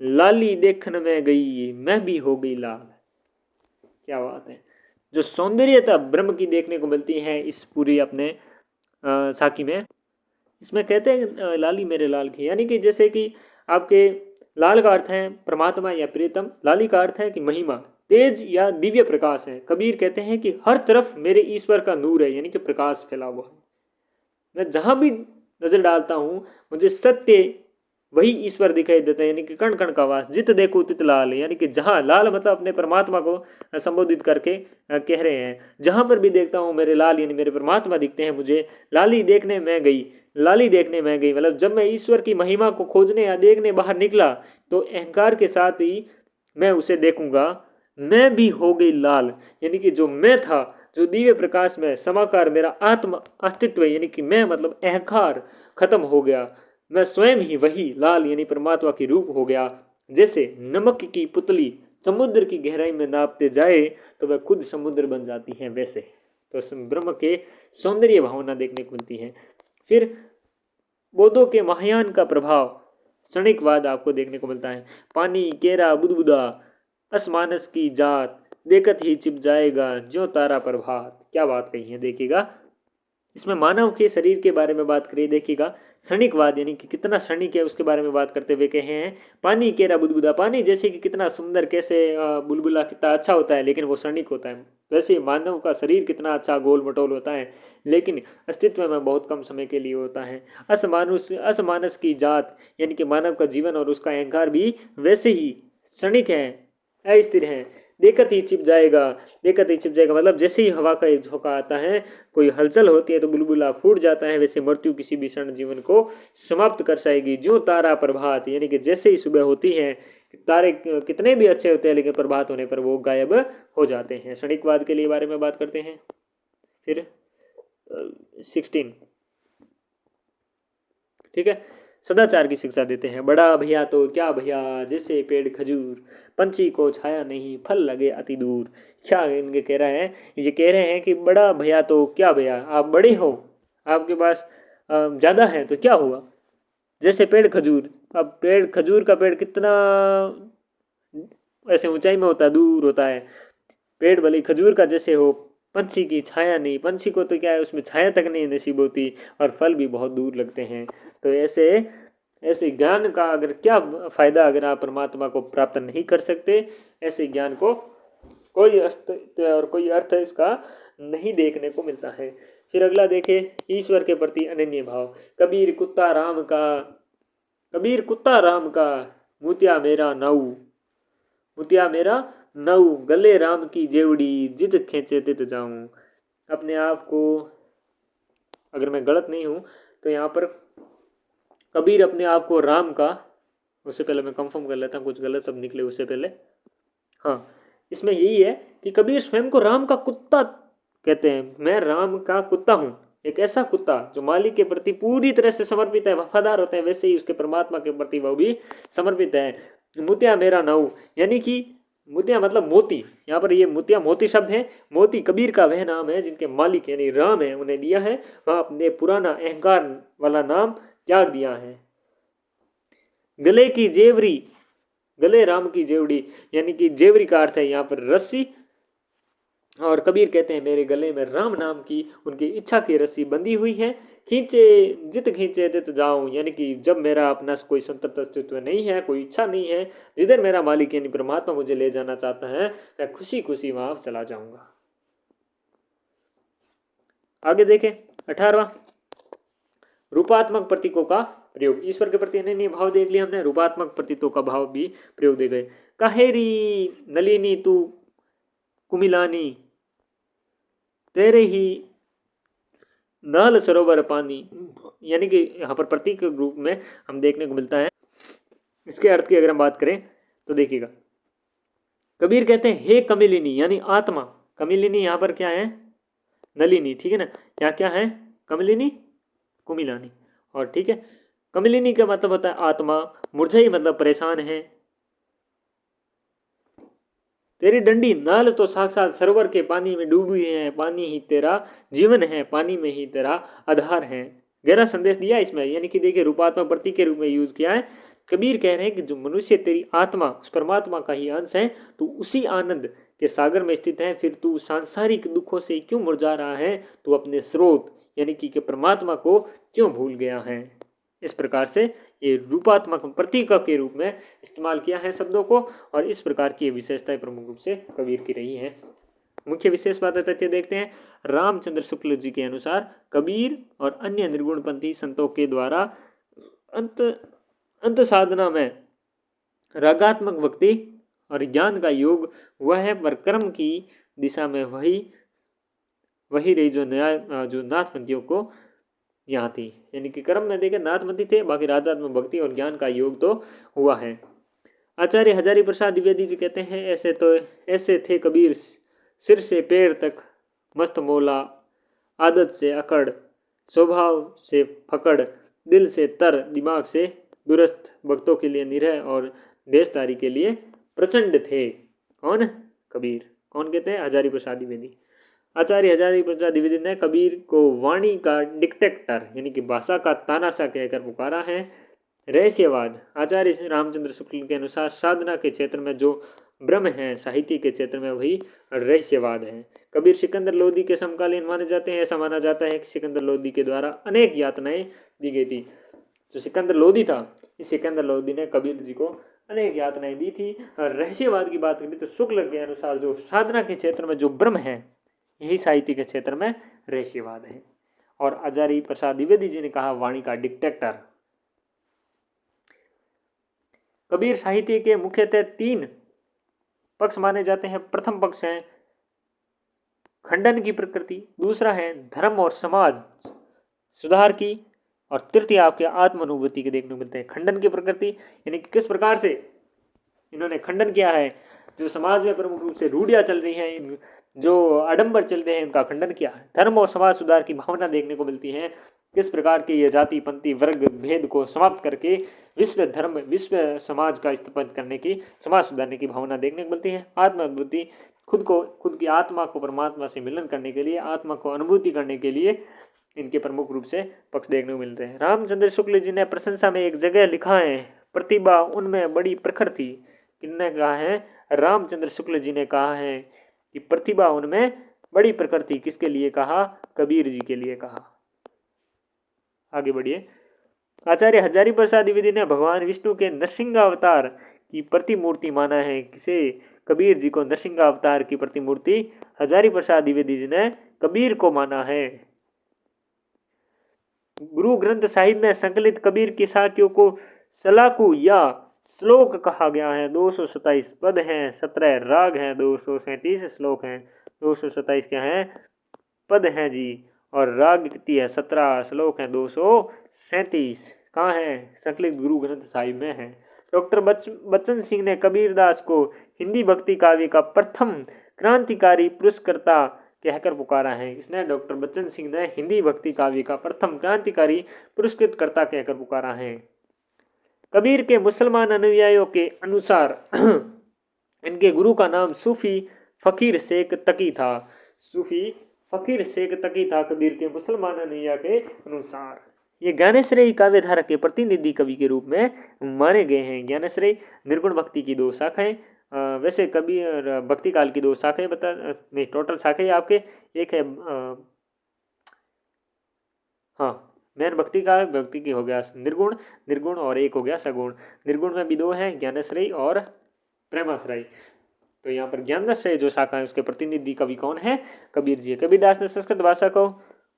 लाली देखन में गई मैं भी हो गई लाल। क्या बात है। जो सौंदर्यता ब्रह्म की देखने को मिलती है इस पूरी अपने साखी में, इसमें कहते हैं लाली मेरे लाल की, यानी कि जैसे कि आपके लाल का अर्थ है परमात्मा या प्रियतम, लाली का अर्थ है कि महिमा, तेज या दिव्य प्रकाश है। कबीर कहते हैं कि हर तरफ मेरे ईश्वर का नूर है, यानी कि प्रकाश फैला हुआ है। मैं जहां भी नजर डालता हूं मुझे सत्य वही ईश्वर दिखाई देता है, यानी कि कण कण का वास। जित देखो तित लाल, यानी कि जहां, लाल मतलब अपने परमात्मा को संबोधित करके कह रहे हैं, जहां पर भी देखता हूं मेरे लाल यानी मेरे परमात्मा दिखते हैं मुझे। लाली देखने में गई, लाली देखने में गई मतलब जब मैं ईश्वर की महिमा को खोजने या देखने बाहर निकला तो अहंकार के साथ ही मैं उसे देखूंगा। मैं भी हो गई लाल, यानी कि जो मैं था, जो दिव्य प्रकाश में समाकार मेरा आत्म अस्तित्व यानी कि मैं मतलब अहंकार खत्म हो गया। मैं स्वयं ही वही लाल यानी परमात्मा की रूप हो गया। जैसे नमक की पुतली समुद्र की गहराई में नापते जाए तो वह खुद समुद्र बन जाती है, वैसे तो ब्रह्म के सौंदर्य भावना देखने को मिलती है। फिर बौद्धों के महायान का प्रभाव, क्षणिकवाद आपको देखने को मिलता है। पानी केरा बुदबुदा, असमानस की जात, देखत ही छिप जाएगा ज्यों तारा प्रभात। क्या बात कही है देखिएगा। इसमें मानव के शरीर के बारे में बात करिए, देखिएगा क्षणिकवाद यानी कि कितना क्षणिक है उसके बारे में बात करते हुए कहे हैं। पानी केरा बुदबुदा, पानी जैसे कि कितना सुंदर, कैसे बुलबुला कितना अच्छा होता है लेकिन वो क्षणिक होता है, वैसे मानव का शरीर कितना अच्छा गोल मटोल होता है लेकिन अस्तित्व में बहुत कम समय के लिए होता है। असमानस की जात यानी कि मानव का जीवन और उसका अहंकार भी वैसे ही क्षणिक है, अस्थिर है। देखत ही छिप जाएगा, देखत ही छिप जाएगा मतलब जैसे ही हवा का एक झोंका आता है, कोई हलचल होती है तो बुलबुला फूट जाता है, वैसे मृत्यु किसी भी क्षण जीवन को समाप्त कर जाएगी। जो तारा प्रभात, यानी कि जैसे ही सुबह होती है, तारे कितने भी अच्छे होते हैं लेकिन प्रभात होने पर वो गायब हो जाते हैं। क्षणिकवाद के लिए बारे में बात करते हैं। फिर 16, ठीक है, सदाचार की शिक्षा देते हैं। बड़ा भैया तो क्या भैया, जैसे पेड़ खजूर, पंछी को छाया नहीं, फल लगे अति दूर। क्या इनके कह रहा है, ये कह रहे हैं कि बड़ा भैया तो क्या भैया, आप बड़े हो, आपके पास ज़्यादा है तो क्या हुआ, जैसे पेड़ खजूर। अब पेड़ खजूर का पेड़ कितना ऐसे ऊंचाई में होता है, दूर होता है, पेड़ भले खजूर का जैसे हो, पंछी की छाया नहीं, पंछी को तो क्या है उसमें छाया तक नहीं नसीब होती और फल भी बहुत दूर लगते हैं। तो ऐसे ऐसे ज्ञान का अगर क्या फायदा अगर आप परमात्मा को प्राप्त नहीं कर सकते, ऐसे ज्ञान को कोई अस्तित्व और कोई अर्थ इसका नहीं देखने को मिलता है। फिर अगला देखे, ईश्वर के प्रति अनन्य भाव। कबीर कुत्ता राम का, कबीर कुत्ता राम का, मुतिया मेरा नऊ, मुतिया मेरा नऊ, गले राम की जेवड़ी, जिद खींचे तित जाऊं। अपने आप को, अगर मैं गलत नहीं हूं तो यहाँ पर कबीर अपने आप को राम का, उससे पहले मैं कंफर्म कर लेता हूँ कुछ गलत शब्द निकले उससे पहले। हाँ, इसमें यही है कि कबीर स्वयं को राम का कुत्ता कहते हैं, मैं राम का कुत्ता हूँ। एक ऐसा कुत्ता जो मालिक के प्रति पूरी तरह से समर्पित है, वफादार होता है, वैसे ही उसके परमात्मा के प्रति वह भी समर्पित है। मुतिया मेरा नाऊ, यानी कि मुतिया मतलब मोती, यहाँ पर ये मुतिया मोती शब्द है। मोती कबीर का वह नाम है जिनके मालिक यानी राम है उन्हें दिया है, वह अपने पुराना अहंकार वाला नाम त्याग दिया है। गले की जेवरी, गले राम की जेवड़ी, यानी कि जेवरी का अर्थ है यहाँ पर रस्सी, और कबीर कहते हैं मेरे गले में राम नाम की उनकी इच्छा की रस्सी बंधी हुई है। खींचे जित खींचे तित जाऊं, यानी कि जब मेरा अपना कोई संतत अस्तित्व नहीं है, कोई इच्छा नहीं है, जिधर मेरा मालिक यानी परमात्मा मुझे ले जाना चाहता है, मैं खुशी खुशी वहां चला जाऊंगा। आगे देखें 18वां, रूपात्मक प्रतीकों का प्रयोग। ईश्वर के प्रति अनन्य भाव देख लिया हमने, रूपात्मक प्रतीकों का भाव भी प्रयोग दे गए। कहेरी नलिनी तू कुमिलानी, तेरे ही नाल सरोवर पानी, यानी कि यहाँ पर प्रतीक के रूप में हम देखने को मिलता है। इसके अर्थ की अगर हम बात करें तो देखिएगा, कबीर कहते हैं हे कमिलिनी यानी आत्मा, कमिलिनी यहाँ पर क्या है, नलिनी, ठीक है ना, यहाँ क्या है, कमलिनी कुमिलानी, और ठीक है, कमलिनी का मतलब होता है आत्मा, मुरझाई मतलब परेशान है। तेरी डंडी नाल तो साक्षात सरोवर के पानी में डूबी है, पानी ही तेरा जीवन है, पानी में ही तेरा आधार है। गहरा संदेश दिया इसमें, यानी कि देखिए रूपात्मक प्रतीक के रूप में यूज किया है। कबीर कह रहे हैं कि जो मनुष्य तेरी आत्मा उस परमात्मा का ही अंश है, तो उसी आनंद के सागर में स्थित है, फिर तू सांसारिक दुखों से क्यों मुरझा रहा है, तू अपने स्रोत यानी कि परमात्मा को क्यों भूल गया है। इस प्रकार से ये रूपात्मक प्रतीक के रूप में इस्तेमाल किया है शब्दों को, और इस प्रकार की विशेषताएं प्रमुख रूप से कबीर की रही हैं। मुख्य विशेष बातें तथ्य देखते हैं। रामचंद्र शुक्ल जी के अनुसार कबीर और अन्य निर्गुणपंथी संतों के द्वारा अंत साधना में रागात्मक भक्ति और ज्ञान का योग हुआ है, पर कर्म की दिशा में वही रही जो नाथपंथियों को यहाँ थी, यानी कि कर्म में देखे नाथपंथी थे, बाकी राधात्मक भक्ति और ज्ञान का योग तो हुआ है। आचार्य हजारी प्रसाद द्विवेदी जी कहते हैं ऐसे थे कबीर, सिर से पैर तक मस्त मौला, आदत से अकड़, स्वभाव से फकड़, दिल से तर, दिमाग से दुरुस्त, भक्तों के लिए निरह और देशदारी के लिए प्रचंड थे। कौन, कबीर। कौन कहते हैं, हजारी प्रसाद द्विवेदी। आचार्य हजारी प्रसाद द्विवेदी ने कबीर को वाणी का डिक्टेक्टर यानी कि भाषा का तानाशाह कहकर पुकारा है। रहस्यवाद, आचार्य रामचंद्र शुक्ल के अनुसार साधना के क्षेत्र में जो ब्रह्म है, साहित्य के क्षेत्र में वही रहस्यवाद है। कबीर सिकंदर लोदी के समकालीन माने जाते हैं। ऐसा माना जाता है कि सिकंदर लोदी के द्वारा अनेक यातनाएं दी गई थी। जो सिकंदर लोदी था, इस सिकंदर लोदी ने कबीर जी को अनेक यातनाएं दी थी। रहस्यवाद की बात करें तो शुक्ल के अनुसार जो साधना के क्षेत्र में जो ब्रह्म है, यही साहित्य के क्षेत्र में रहस्यवाद है। और आचार्य प्रसाद द्विवेदी जी ने कहा वाणी का डिक्टेक्टर। कबीर साहित्य के मुख्यतः 3 पक्ष माने जाते हैं। प्रथम पक्ष है खंडन की प्रकृति, दूसरा है धर्म और समाज सुधार की, और तृतीय आपके आत्मानुभूति के देखने को मिलते हैं। खंडन की प्रकृति यानी कि किस प्रकार से इन्होंने खंडन किया है, जो समाज में प्रमुख रूप से रूढ़ियां चल रही हैं, जो आडंबर चल रहे हैं, उनका खंडन किया है। धर्म और समाज सुधार की भावना देखने को मिलती है, किस प्रकार के ये जाति पंथी वर्ग भेद को समाप्त करके विश्व धर्म विश्व समाज का स्थापन करने की, समाज सुधारने की भावना देखने को मिलती है। आत्मानुभूति, खुद की आत्मा को परमात्मा से मिलन करने के लिए, आत्मा को अनुभूति करने के लिए इनके प्रमुख रूप से पक्ष देखने को मिलते हैं। रामचंद्र शुक्ल जी ने प्रशंसा में एक जगह लिखा है, प्रतिभा उनमें बड़ी प्रखर थी। किसने कहा है, रामचंद्र शुक्ल जी ने कहा है कि प्रतिभा उनमें बड़ी प्रखर थी। किसके लिए कहा, कबीर जी के लिए कहा। आगे बढ़िए। आचार्य हजारी प्रसाद द्विवेदी ने भगवान विष्णु के नरसिंहावतार की प्रतिमूर्ति माना है। किसे, कबीर जी को नरसिंहावतार की प्रतिमूर्ति हजारी प्रसाद द्विवेदी जी ने कबीर को माना है। गुरु ग्रंथ साहिब में संकलित कबीर की साखियों को सलाकू या श्लोक कहा गया है। 227 पद हैं, 17 राग हैं, 237 श्लोक हैं। 227 क्या है, पद हैं जी, और राग कितनी है, 17 श्लोक हैं, 237 कहाँ है, संकलित गुरु ग्रंथ साहिब में है। डॉक्टर बच्चन सिंह ने कबीरदास को हिंदी भक्ति काव्य का प्रथम क्रांतिकारी पुरस्कर्ता कहकर पुकारा है। इसने डॉक्टर बच्चन सिंह ने हिंदी भक्ति काव्य का प्रथम क्रांतिकारी पुरस्कृतकर्ता कहकर पुकारा है। कबीर के मुसलमान अनुयायियों के अनुसार इनके गुरु का नाम सूफी फकीर शेख तकी था। सूफी फकीर शेख तकी था कबीर के मुसलमान अनुयायियों के अनुसार। ये ज्ञानेश्वरी काव्यधारा के प्रतिनिधि कवि के रूप में माने गए हैं। ज्ञानेश्वरी निर्गुण भक्ति की 2 शाखाएं, वैसे कबीर भक्ति काल की 2 शाखाएं बता नहीं, टोटल शाखाएं आपके एक है हाँ, मेन भक्ति काल भक्ति की हो गया निर्गुण, निर्गुण और एक हो गया सगुण। निर्गुण में भी 2 हैं, ज्ञानेश्वरी और प्रेमाश्रय। तो यहाँ पर ज्ञानेश्वरी जो शाखा है उसके प्रतिनिधि कवि कौन है? कबीर जी। कबीरदास ने संस्कृत भाषा को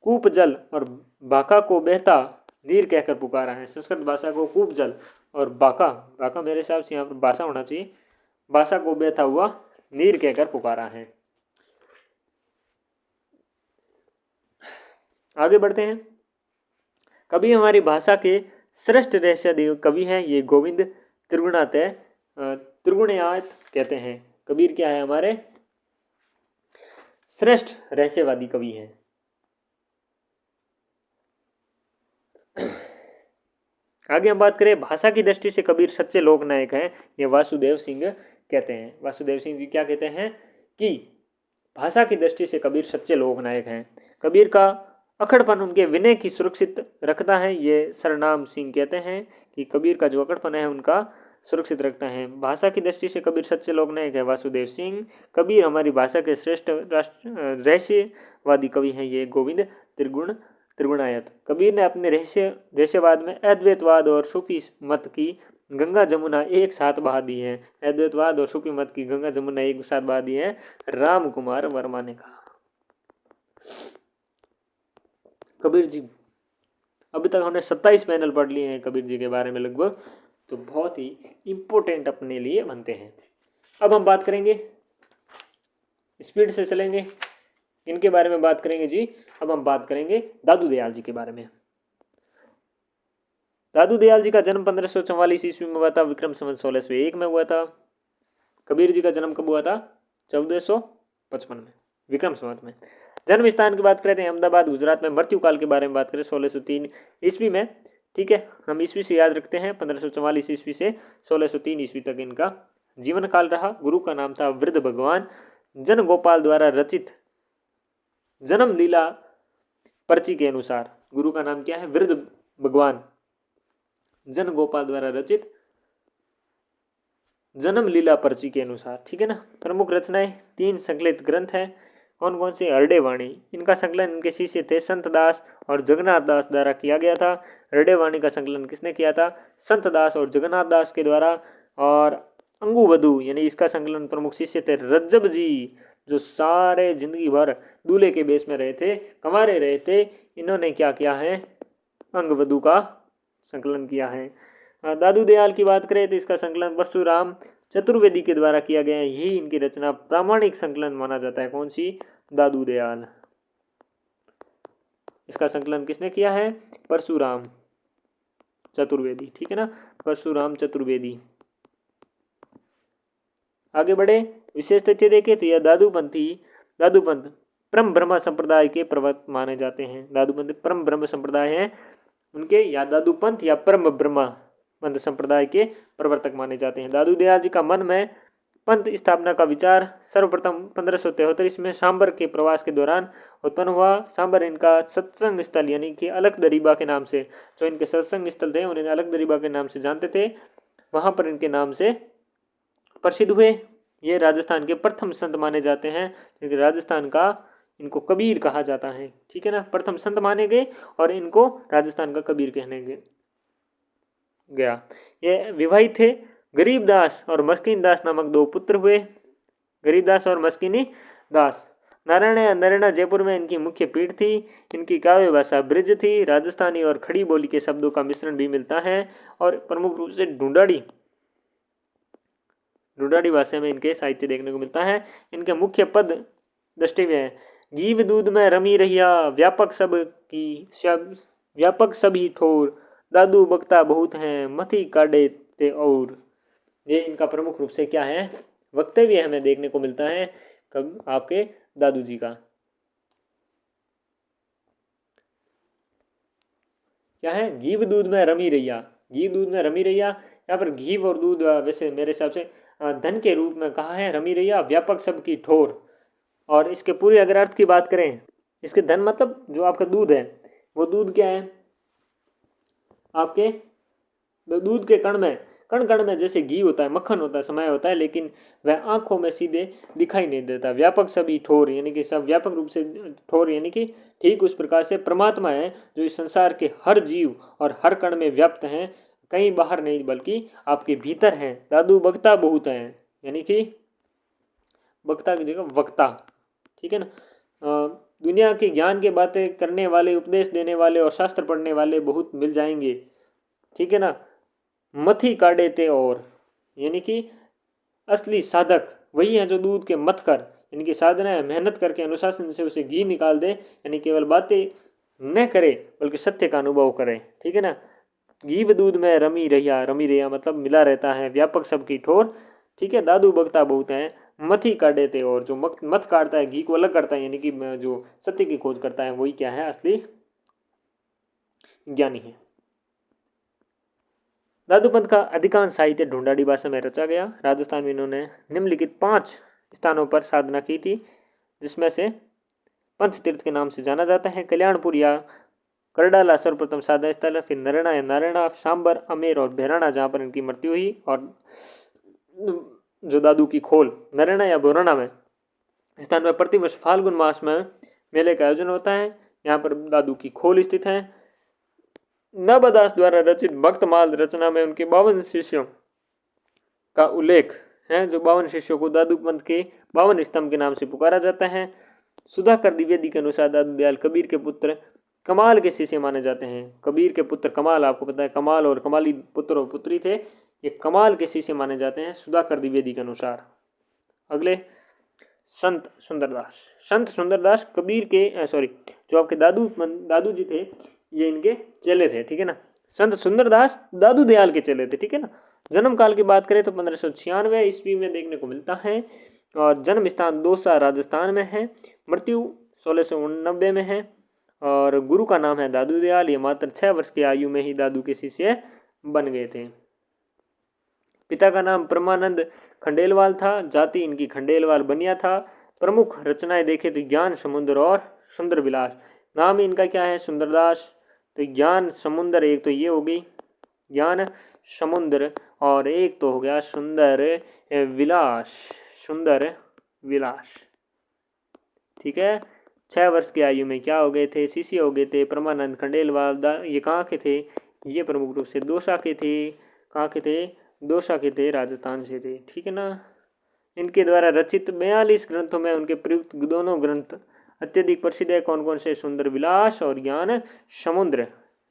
कूप जल और बाका को बहता नीर कहकर पुकारा है। संस्कृत भाषा को कूप जल और बाका मेरे हिसाब से यहाँ पर भाषा होना चाहिए, भाषा को बहता हुआ नीर कहकर पुकारा है। आगे बढ़ते हैं। कवि हमारी भाषा के श्रेष्ठ रहस्यदेव कवि हैं। ये गोविंद त्रिगुणायत कहते हैं। कबीर क्या है? हमारे श्रेष्ठ रहस्यवादी कवि हैं। आगे हम बात करें भाषा की दृष्टि से कबीर सच्चे लोकनायक हैं। ये वासुदेव सिंह कहते हैं। वासुदेव सिंह जी क्या कहते हैं कि भाषा की दृष्टि से कबीर सच्चे लोकनायक हैं। कबीर का अखड़पन उनके विनय की सुरक्षित रखता है। ये सरनाम सिंह कहते हैं कि कबीर का जो अखड़पन है उनका सुरक्षित रखता है। भाषा की दृष्टि से कबीर सच्चे लोकनायक है वासुदेव सिंह। कबीर हमारी भाषा के श्रेष्ठ रहस्यवादी कवि हैं। ये गोविंद त्रिगुणायत। कबीर ने अपने रहस्यवाद में अद्वैतवाद और सूफी मत की गंगा जमुना एक साथ बहा दी है। अद्वैतवाद और सूफी मत की गंगा जमुना एक साथ बहा दी है, राम कुमार वर्मा ने कहा। कबीर जी, अभी तक हमने 27 पैनल पढ़ लिए हैं कबीर जी के बारे में लगभग, तो बहुत ही इंपॉर्टेंट अपने लिए बनते हैं। अब हम बात करेंगे, स्पीड से चलेंगे, इनके बारे में बात करेंगे जी। अब हम बात करेंगे दादू दयाल जी के बारे में। दादू दयाल जी का जन्म 1544 ईस्वी में हुआ था, विक्रम संवत 1601 में हुआ था। कबीर जी का जन्म कब हुआ था? 1455 में, विक्रम संवत में। जन्म स्थान की बात करें अहमदाबाद गुजरात में। मृत्यु काल के बारे में बात करें 1603 ईस्वी में। ठीक है, हम ईस्वी से याद रखते हैं। 1544 ईस्वी से 1603 ईस्वी तक इनका जीवन काल रहा। गुरु का नाम था वृद्ध भगवान। जन गोपाल द्वारा रचित जन्म लीला पर्ची के अनुसार गुरु का नाम क्या है? वृद्ध भगवान। जन गोपाल द्वारा रचित जन्म लीला पर्ची के अनुसार। ठीक है ना। प्रमुख रचनाएं 3 संकलित ग्रंथ हैं। कौन कौन से? हरडे वाणी, इनका संकलन इनके शिष्य थे संत दास और जगन्नाथ दास द्वारा किया गया था। हरडे वाणी का संकलन किसने किया था? संत दास और जगन्नाथ दास के द्वारा। और अंगुवधु यानी इसका संकलन प्रमुख शिष्य थे रज्जब जी, जो सारे जिंदगी भर दूल्हे के बेस में रहे थे, कंवारे रहे थे। इन्होंने क्या किया है? अंगवधु का संकलन किया है। दादू दयाल की बात करें तो इसका संकलन परशुराम चतुर्वेदी के द्वारा किया गया है। यही इनकी रचना प्रामाणिक संकलन माना जाता है। कौन सी? दादू दयाल। इसका संकलन किसने किया है? परशुराम चतुर्वेदी। ठीक है ना, परशुराम चतुर्वेदी। आगे बढ़े, विशेष तथ्य देखें तो यह दादूपंथ परम ब्रह्म संप्रदाय के प्रवर्तक माने जाते हैं। दादूपंथ परम ब्रह्म संप्रदाय है उनके, या दादूपंथ या परम ब्रह्म पंथ संप्रदाय के प्रवर्तक माने जाते हैं। दादू दयाल जी का मन में पंथ स्थापना का विचार सर्वप्रथम 1573 ईस्वी में सांबर के प्रवास के दौरान उत्पन्न हुआ। सांबर इनका सत्संग स्थल यानी कि अलग दरीबा के नाम से, जो इनके सत्संग स्थल थे उन्हें अलग दरीबा के नाम से जानते थे, वहां पर इनके नाम से प्रसिद्ध हुए। ये राजस्थान के प्रथम संत माने जाते हैं, क्योंकि राजस्थान का इनको कबीर कहा जाता है। ठीक है ना, प्रथम संत माने गए और इनको राजस्थान का कबीर कहने गया। ये विवाहित थे। गरीबदास और मस्कीन दास नामक 2 पुत्र हुए। गरीबदास और मस्कीनी दास। नारायणा जयपुर में इनकी मुख्य पीठ थी। इनकी काव्य भाषा ब्रिज थी। राजस्थानी और खड़ी बोली के शब्दों का मिश्रण भी मिलता है। और प्रमुख रूप से ढूंढाड़ी भाषा में इनके साहित्य देखने को मिलता है। इनके मुख्य पद दृष्टि में गीव दूध में रमी रहिया, व्यापक सभी ठोर, दादू बकता बहुत हैं, मथी काटे ते और। ये इनका प्रमुख रूप से क्या है? वक्तव्य हमें देखने को मिलता है कब आपके दादू जी का। क्या है, घी व दूध में रमी रैया, घी दूध में रमी रैया। यहाँ पर घी और दूध वैसे मेरे हिसाब से धन के रूप में कहा है, रमी रैया व्यापक शब्द की ठोर। और इसके पूरे अगर अर्थ की बात करें, इसके धन मतलब जो आपका दूध है, वो दूध क्या है आपके, तो दूध के कण कण में जैसे घी होता है, मक्खन होता है, समाया होता है, लेकिन वह आंखों में सीधे दिखाई नहीं देता। व्यापक सभी ठोर यानी कि सब व्यापक रूप से ठोर, यानी कि ठीक उस प्रकार से परमात्मा है जो इस संसार के हर जीव और हर कण में व्याप्त हैं, कहीं बाहर नहीं बल्कि आपके भीतर हैं। दादू बगता बहुत हैं, यानी कि बक्ता की जगह वक्ता, ठीक है ना। दुनिया के ज्ञान की बातें करने वाले, उपदेश देने वाले और शास्त्र पढ़ने वाले बहुत मिल जाएंगे, ठीक है ना। मथी काटे थे, और यानी कि असली साधक वही है जो दूध के मथ कर, यानी कि साधना है, मेहनत करके अनुशासन से उसे घी निकाल दे, यानी केवल बातें न करे बल्कि सत्य का अनुभव करे, ठीक है ना। घी व दूध में रमी रैया मतलब मिला रहता है, व्यापक सबकी ठोर, ठीक है। दादू बगता बहुत है, मथी काटे थे, और जो मत काटता है, घी को अलग करता है, यानी कि जो सत्य की खोज करता है, वही क्या है, असली ज्ञानी है। दादूपंत का अधिकांश साहित्य ढूंढाड़ी भाषा में रचा गया। राजस्थान में इन्होंने निम्नलिखित 5 स्थानों पर साधना की थी, जिसमें से पंचतीर्थ के नाम से जाना जाता है। कल्याणपुर या करडाला सर्वप्रथम साधना स्थल है, फिर नरेना या नारायणा, सांबर, अमेर और भैराना जहाँ पर इनकी मृत्यु हुई, और जो दादू की खोल नरेना या बोराना में स्थान पर प्रतिवर्ष फाल्गुन मास में मेले का आयोजन होता है। यहाँ पर दादू की खोल स्थित है। नबदास द्वारा रचित भक्तमाल रचना में उनके 52 शिष्यों का उल्लेख है, जो 52 शिष्यों को दादू पंथ के 52 स्तंभ के नाम से पुकारा जाता है। सुधाकर द्विवेदी के अनुसार दादू दयाल कबीर के पुत्र कमाल के शिष्य माने जाते हैं। कबीर के पुत्र कमाल, आपको पता है कमाल और कमाली पुत्र और पुत्री थे, ये कमाल के शिष्य माने जाते हैं सुधाकर द्विवेदी के अनुसार। अगले संत सुंदरदास। संत सुंदरदास कबीर के जो आपके दादू जी थे, ये इनके चेले थे, ठीक है ना। संत सुंदरदास दादू दयाल के चेले थे, ठीक है ना। जन्म काल की बात करें तो 1596 ईस्वी में देखने को मिलता है, और जन्म स्थान दौसा राजस्थान में है। मृत्यु 1689 में है, और गुरु का नाम है दादू दयाल। ये मात्र 6 वर्ष की आयु में ही दादू के शिष्य बन गए थे। पिता का नाम परमानंद खंडेलवाल था, जाति इनकी खंडेलवाल बनिया था। प्रमुख रचनाएं देखें तो ज्ञान समुद्र और सुंदर विलास। नाम इनका क्या है, सुंदरदास, तो ज्ञान समुद्र एक तो ये हो गई ज्ञान समुद्र, और एक तो हो गया सुंदर विलास, सुंदर विलास, ठीक है। 6 वर्ष की आयु में क्या हो गए थे, शिष्य हो गए थे परमानंद खंडेलवाल। ये कहाँ के थे, ये प्रमुख रूप से दौसा के थे। कहाँ के थे, दौसा के थे, राजस्थान से थे, ठीक है ना। इनके द्वारा रचित 42 ग्रंथों में उनके प्रयुक्त दोनों ग्रंथ अत्यधिक प्रसिद्ध है। कौन कौन से, सुंदर विलास और ज्ञान समुद्र।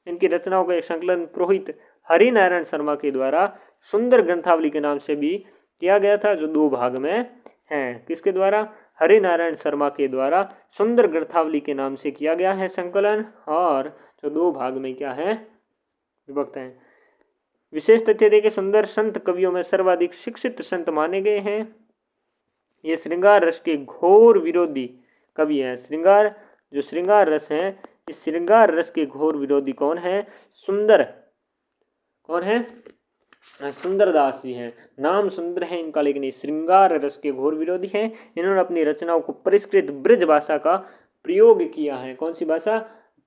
इनकी रचनाओं का एक संकलन पुरोहित हरिनारायण शर्मा के द्वारा सुंदर ग्रंथावली के नाम से भी किया गया था, जो 2 भाग में है। किसके द्वारा, हरिनारायण शर्मा के द्वारा सुंदर ग्रंथावली के नाम से किया गया है संकलन, और जो 2 भाग में क्या है, विभक्त है। विशेष तथ्य देखे, सुंदर संत कवियों में सर्वाधिक शिक्षित संत माने गए हैं। ये श्रृंगार रस के घोर विरोधी कवि हैं। श्रृंगार रस है, इस श्रृंगार रस के घोर विरोधी कौन है, सुंदर, कौन है, सुंदरदास जी हैं। नाम सुंदर है इनका, लेकिन ये श्रृंगार रस के घोर विरोधी हैं। इन्होंने अपनी रचनाओं को परिष्कृत ब्रज भाषा का प्रयोग किया है। कौन सी भाषा,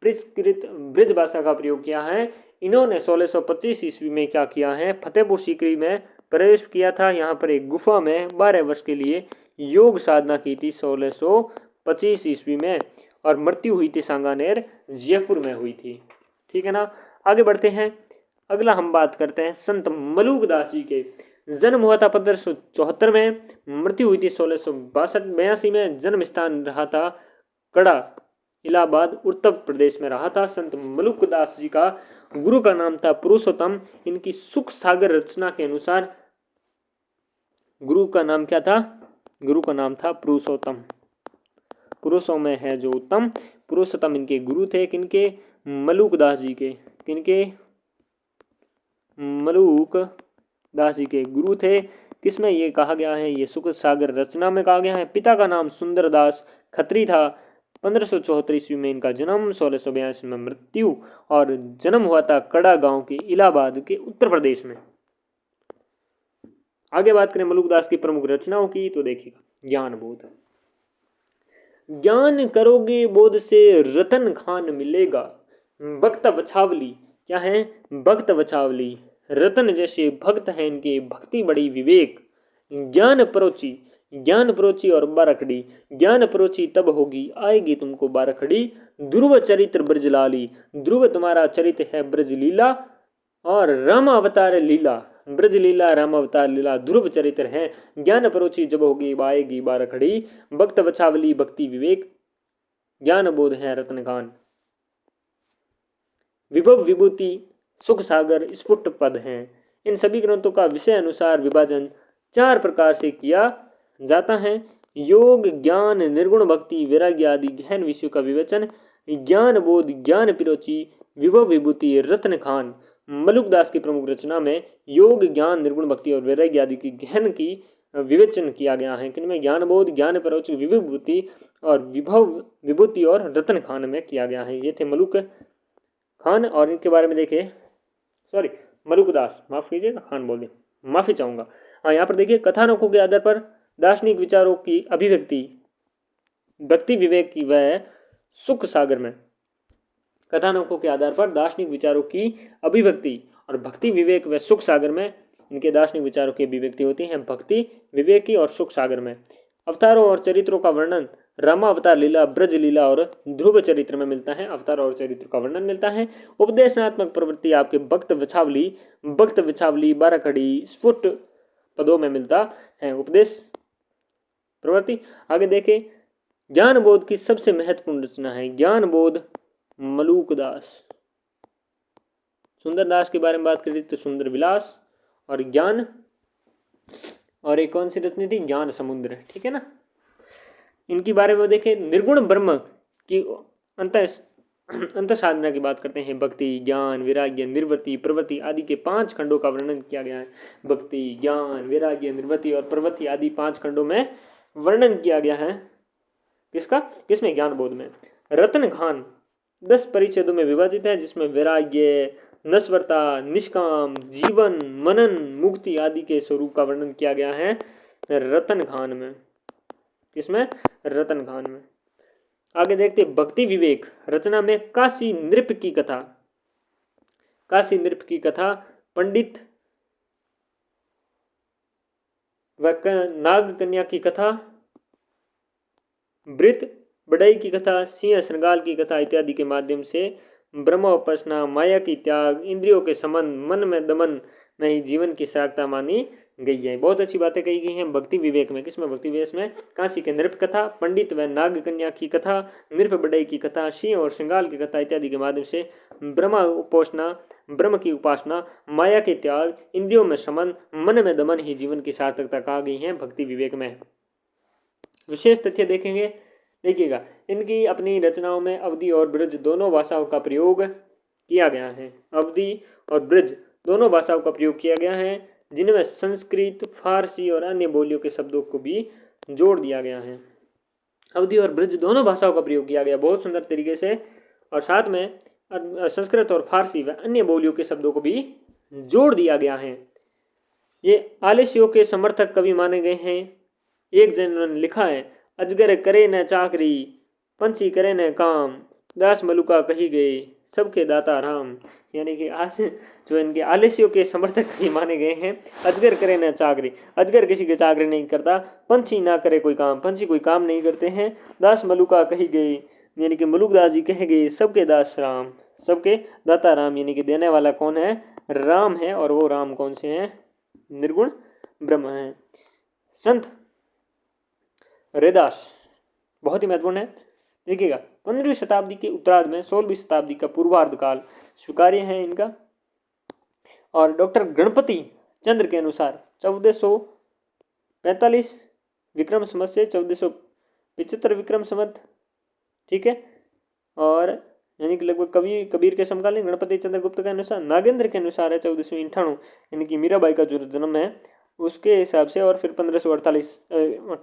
परिष्कृत ब्रज भाषा का प्रयोग किया है। इन्होंने 1625 ईस्वी में क्या किया है, फतेहपुर सीकरी में प्रवेश किया था। यहाँ पर एक गुफा में 12 वर्ष के लिए योग साधना की थी 1625 ईस्वी में, और मृत्यु हुई थी सांगानेर जयपुर में हुई थी, ठीक है ना। आगे बढ़ते हैं। अगला हम बात करते हैं संत मलूक दास जी के। जन्म हुआ था 1574 में, मृत्यु हुई थी 1682 में। जन्म स्थान रहा था कड़ा, इलाहाबाद, उत्तर प्रदेश में रहा था। संत मलूक दास जी का गुरु का नाम था पुरुषोत्तम। इनकी सुख सागर रचना के अनुसार गुरु का नाम क्या था, गुरु का नाम था पुरुषोत्तम। पुरुषों में है जो उत्तम, पुरुषोत्तम इनके गुरु थे। किनके, मलूक दास जी के। किनके, मलूक दास जी के गुरु थे। किसमें ये कहा गया है, ये सुख सागर रचना में कहा गया है। पिता का नाम सुंदरदास खत्री था। 1574 ईस्वी में इनका जन्म, 1682 में मृत्यु, और जन्म हुआ था कड़ा गांव के इलाहाबाद के उत्तर प्रदेश में। आगे बात करें मलुकदास की प्रमुख रचनाओं की तो देखिएगा ज्ञान बोध। ज्ञान करोगे बोध से रतन खान मिलेगा, भक्त बछावली, क्या है? भक्त बछावली, रतन जैसे भक्त हैं इनके, भक्ति बड़ी विवेक, ज्ञान परोची, ज्ञान परोची और बारखड़ी, ज्ञान परोची तब होगी आएगी तुमको बारखड़ी, ध्रुव चरित्र ब्रजलाली, ध्रुव तुम्हारा चरित्र है ब्रज लीला, और राम अवतार लीला, ब्रज लीला राम अवतार लीला ध्रुव चरित्र है, ज्ञान परोची जब होगी आएगी बारखड़ी, भक्त बछावली भक्ति विवेक, ज्ञान बोध है रत्न खान, विभव विभूति सुख सागर स्फुट पद हैं। इन सभी ग्रंथों का विषय अनुसार विभाजन 4 प्रकार से किया जाता है: योग, ज्ञान, निर्गुण भक्ति, वैराग्य आदि गहन विषयों का विवेचन। ज्ञान बोध, ज्ञान पिरोची, विभव विभूति, रत्न खान। मलुकदास की प्रमुख रचना में योग, ज्ञान, निर्गुण भक्ति और वैराग्य आदि की गहन की विवेचन किया गया है। किनमें? ज्ञान बोध, ज्ञान पिरोची, विभव विभूति और विभव विभूति और रत्न खान में किया गया है। ये थे मलुक खान, और इनके बारे में देखे मलुकदास, माफ कीजिएगा खान बोल दिया, माफी चाहूंगा। हाँ, यहाँ पर देखिए कथानकों के आधार पर दार्शनिक विचारों की अभिव्यक्ति भक्ति विवेक की वह सुख सागर में, कथानकों के आधार पर दार्शनिक विचारों की अभिव्यक्ति और भक्ति विवेक व सुख सागर में इनके दार्शनिक विचारों की अभिव्यक्ति होती है भक्ति विवेक की और सुख सागर में। अवतारों और चरित्रों का वर्णन रामावतार लीला, ब्रज लीला और ध्रुव चरित्र में मिलता है। अवतार और चरित्र का वर्णन मिलता है। उपदेशनात्मक प्रवृत्ति आपके भक्त विछावली, बाराखड़ी, स्फुट पदों में मिलता है उपदेश प्रवृत्ति। आगे देखें, ज्ञान बोध की सबसे महत्वपूर्ण रचना है ज्ञान बोध मलुकदास। सुंदरदास के बारे में बात करें तो सुंदर विलास और ज्ञान, और एक कौन सी रचना थी? ज्ञान समुद्र, ठीक है ना। इनके बारे में देखें, निर्गुण ब्रह्म की अंत साधना की बात करते हैं। भक्ति, ज्ञान, वैराग्य, निर्वृत्ति, प्रवृत्ति आदि के 5 खंडों का वर्णन किया गया है। भक्ति, ज्ञान, वैराग्य, निर्वृत्ति और प्रवृत्ति आदि 5 खंडों में वर्णन किया गया है। किसका? किसमें? ज्ञान बोध में। रत्न खान 10 परिच्छेदों में विभाजित है, जिसमें वैराग्य, नश्वरता, निष्काम, जीवन, मनन, मुक्ति आदि के स्वरूप का वर्णन किया गया है रतन खान में। किसमें? रतन खान में। आगे देखते भक्ति विवेक रचना में काशी नृप की कथा, काशी नृप की कथा, पंडित व नाग कन्या की कथा, वृत बढ़ई की कथा, सिंह श्रृंगाल की कथा इत्यादि के माध्यम से ब्रह्मोपासना, माया की त्याग, इंद्रियों के संबंध, मन में दमन में ही जीवन की सार्थकता मानी गई है। बहुत अच्छी बातें कही गई हैं भक्ति विवेक में। किसमें? भक्ति विवेक में काशी के नृप कथा, पंडित व नाग कन्या की कथा, नृप बढ़ई की कथा, सिंह और श्रृंगाल की कथा इत्यादि के माध्यम से ब्रह्म की उपासना, माया के त्याग, इंद्रियों में समन, मन में दमन ही जीवन की सार्थकता कहा गई है भक्ति विवेक में। विशेष तथ्य देखेंगे, देखिएगा इनकी अपनी रचनाओं में अवधी और ब्रज दोनों भाषाओं का प्रयोग किया गया है। अवधी और ब्रज दोनों भाषाओं का प्रयोग किया गया है, जिनमें संस्कृत, फारसी और अन्य बोलियों के शब्दों को भी जोड़ दिया गया है। अवधी और ब्रज दोनों भाषाओं का प्रयोग किया गया बहुत सुंदर तरीके से, और साथ में संस्कृत और फारसी व अन्य बोलियों के शब्दों को भी जोड़ दिया गया है। ये आलस्यों के समर्थक कवि माने गए हैं। एक जन ने लिखा है, अजगर करे न चाकरी, पंछी करे न काम, दास मलुका कही गए, सबके दाता राम। यानी कि आज जो इनके आलस्यों के समर्थक भी माने गए हैं। अजगर करे न चाकरी, अजगर किसी के चाकरी नहीं करता, पंछी ना करे कोई काम, पंछी कोई काम नहीं करते हैं, दास मलुका कही गई, यानी कि मलुकदास जी कहे गए, सबके दास राम, सबके दाता राम, यानी कि देने वाला कौन है? राम है। और वो राम कौन से हैं? निर्गुण ब्रह्म है। संत रैदास बहुत ही महत्वपूर्ण है। देखिएगा 15वीं शताब्दी के उत्तरार्ध में 16वीं शताब्दी का पूर्वार्ध काल स्वीकार्य है इनका। और डॉक्टर गणपति चंद्र के अनुसार 1445 विक्रम संवत से 1475 विक्रम संवत, ठीक है। और यानी कि लगभग कबीर के समकालीन गणपति चंद्र गुप्त के अनुसार, नागेंद्र के अनुसार है 1498, यानी कि मीराबाई का जो जन्म है उसके हिसाब से, और फिर 1548,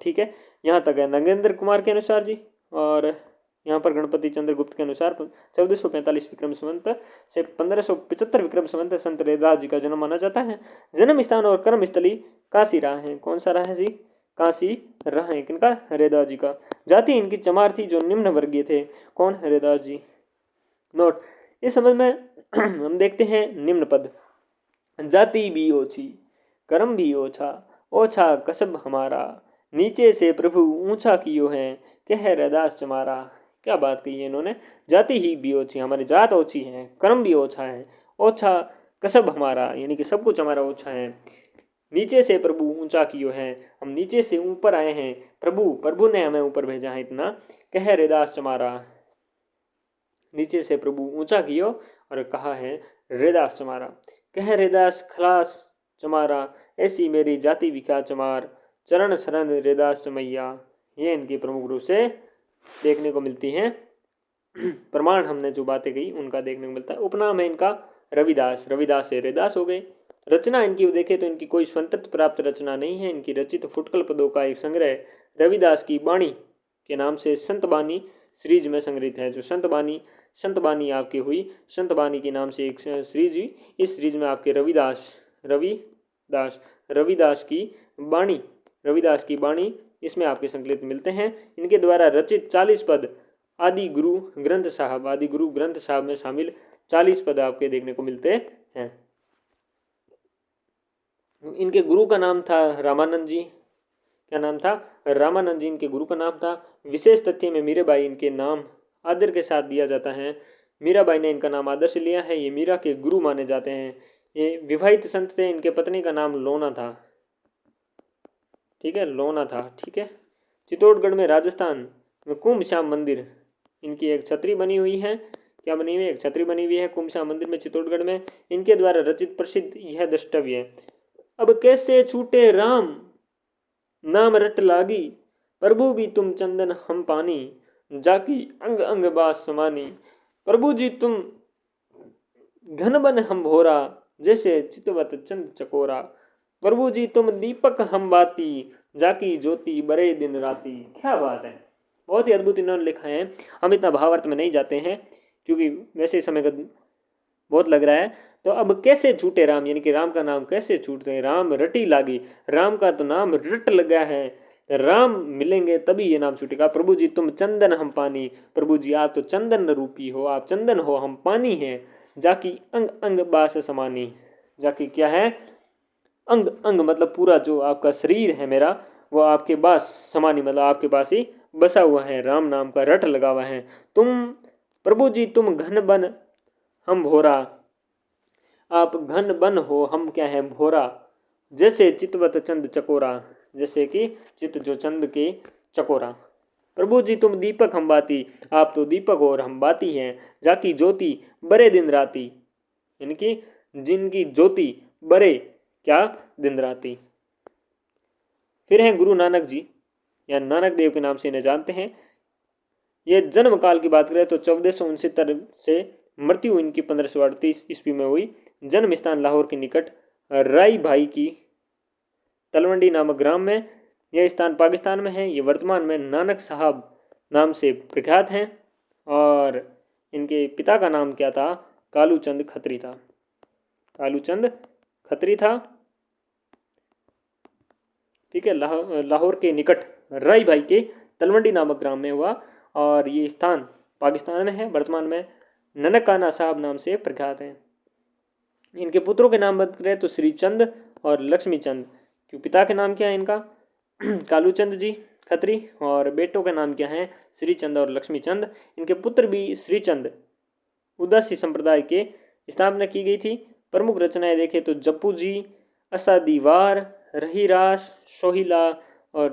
ठीक है, यहाँ तक है नागेंद्र कुमार के अनुसार जी। और यहाँ पर गणपति चंद्र गुप्त के अनुसार 1445 विक्रम संवत से 1575 विक्रम संवत संत रैदास जी का जन्म माना जाता है। जन्म स्थान और कर्म स्थली काशी रहा है। कौन सा रहा है जी? काशी रहा है। किनका? रैदास जी का। जाति इनकी चमार थी जो निम्न वर्गीय थे। कौन? रैदास जी। नोट, इस समझ में हम देखते हैं निम्न पद। जाति भी ओछी, कर्म भी ओछा, ओछा कसब हमारा, नीचे से प्रभु ऊंचा कियो है, कह रैदास चमारा। क्या बात कही है इन्होंने। जाति ही भी ओछी, हमारी जात ओछी है, कर्म भी ओछा है, ओछा कसब हमारा, यानी कि सब कुछ हमारा ओछा है, नीचे से प्रभु ऊंचा कियो है, हम नीचे से ऊपर आए हैं, प्रभु ने हमें ऊपर भेजा है इतना, कह रैदास चमारा। नीचे से प्रभु ऊंचा कियो और कहा है रैदास चमारा। कह रैदास खलास चमारा, ऐसी मेरी जाति विका चमार, चरण शरण रैदास चमैया। ये इनकी प्रमुख रूप से देखने को मिलती हैं। प्रमाण हमने जो बातें कही उनका देखने को मिलता है। उपनाम है इनका रविदास, रविदास से रैदास हो गए। रचना इनकी देखें तो इनकी कोई स्वतंत्र प्राप्त रचना नहीं है। इनकी रचित फुटकल पदों का एक संग्रह रविदास की बाणी के नाम से संत बानी सीरीज में संग्रहित है। जो संत बानी आपकी हुई, संत बानी के नाम से एक सीरीज हुई। इस सीरीज में आपके रविदास की बाणी इसमें आपके संकलित मिलते हैं। इनके द्वारा रचित 40 पद आदि गुरु ग्रंथ साहब में शामिल 40 पद आपके देखने को मिलते हैं। इनके गुरु का नाम था रामानंद जी। क्या नाम था? रामानंद जी इनके गुरु का नाम था। विशेष तथ्य में मीराबाई इनके नाम आदर के साथ दिया जाता है। मीराबाई ने इनका नाम आदर से लिया है। ये मीरा के गुरु माने जाते हैं। ये विवाहित संत थे। इनके पत्नी का नाम लोना था। ठीक है, लोना था। ठीक है। चित्तौड़गढ़ में राजस्थान में कुंभ श्याम मंदिर इनकी एक छतरी बनी हुई है। क्या बनी हुई है? एक छतरी बनी हुई है कुंभ श्याम मंदिर में चित्तौड़गढ़ में। इनके द्वारा रचित प्रसिद्ध यह द्रष्टव्य है। अब कैसे छूटे राम नाम रट लागी, प्रभु भी तुम चंदन हम पानी, जाकी अंग अंग बास समानी। प्रभु जी तुम घन बन हम भोरा, जैसे चितवत चंद चकोरा। प्रभु जी तुम दीपक हम बाती, जाकी ज्योति बरे दिन राती। क्या बात है, बहुत ही अद्भुत इन्होंने लिखा है। हम इतना भावार्थ में नहीं जाते हैं क्योंकि वैसे समय का बहुत लग रहा है। तो अब कैसे छूटे राम, यानी कि राम का नाम कैसे छूटते हैं। राम रटी लागी, राम का तो नाम रट लगा है। राम मिलेंगे तभी ये नाम छूटेगा। प्रभु जी तुम चंदन हम पानी, प्रभु जी आप तो चंदन रूपी हो, आप चंदन हो, हम पानी हैं। जाकी अंग अंग बास समानी, जाकी क्या है? अंग अंग मतलब पूरा जो आपका शरीर है मेरा, वो आपके पास समानी मतलब आपके पास ही बसा हुआ है। राम नाम का रट लगा हुआ है। तुम प्रभु जी तुम घन बन हम भोरा, आप घन बन हो, हम क्या है? भोरा। जैसे चितवत चंद चकोरा, जैसे कि चित जो चंद के चकोरा। प्रभु जी तुम दीपक हम बाती, आप तो दीपक और हम बाती हैं। जाकी ज्योति बरे दिन राती, यानी कि जिनकी ज्योति बरे क्या? दिन राती। फिर हैं गुरु नानक जी या नानक देव के नाम से इन्हें जानते हैं। ये जन्म काल की बात करें तो 1469 से मृत्यु इनकी 1538 ईस्वी में हुई। जन्म स्थान लाहौर के निकट राई भाई की तलवंडी नामक ग्राम में। यह स्थान पाकिस्तान में है। ये वर्तमान में नानक साहब नाम से प्रख्यात हैं। और इनके पिता का नाम क्या था? कालूचंद खत्री था। कालूचंद खत्री था। ठीक है। लाहौर के निकट राई भाई के तलवंडी नामक ग्राम में हुआ। और ये स्थान पाकिस्तान में है। वर्तमान में ननकाना साहब नाम से प्रख्यात हैं। इनके पुत्रों के नाम बात करें तो श्रीचंद और लक्ष्मीचंद। क्यों पिता के नाम क्या है इनका? कालूचंद जी खत्री। और बेटों के नाम क्या हैं? श्रीचंद और लक्ष्मीचंद। इनके पुत्र भी श्रीचंद। उदासी संप्रदाय के स्थापना की गई थी। प्रमुख रचनाएं देखें तो जप्पू जी, असादीवार, रहीरास, सोहिला और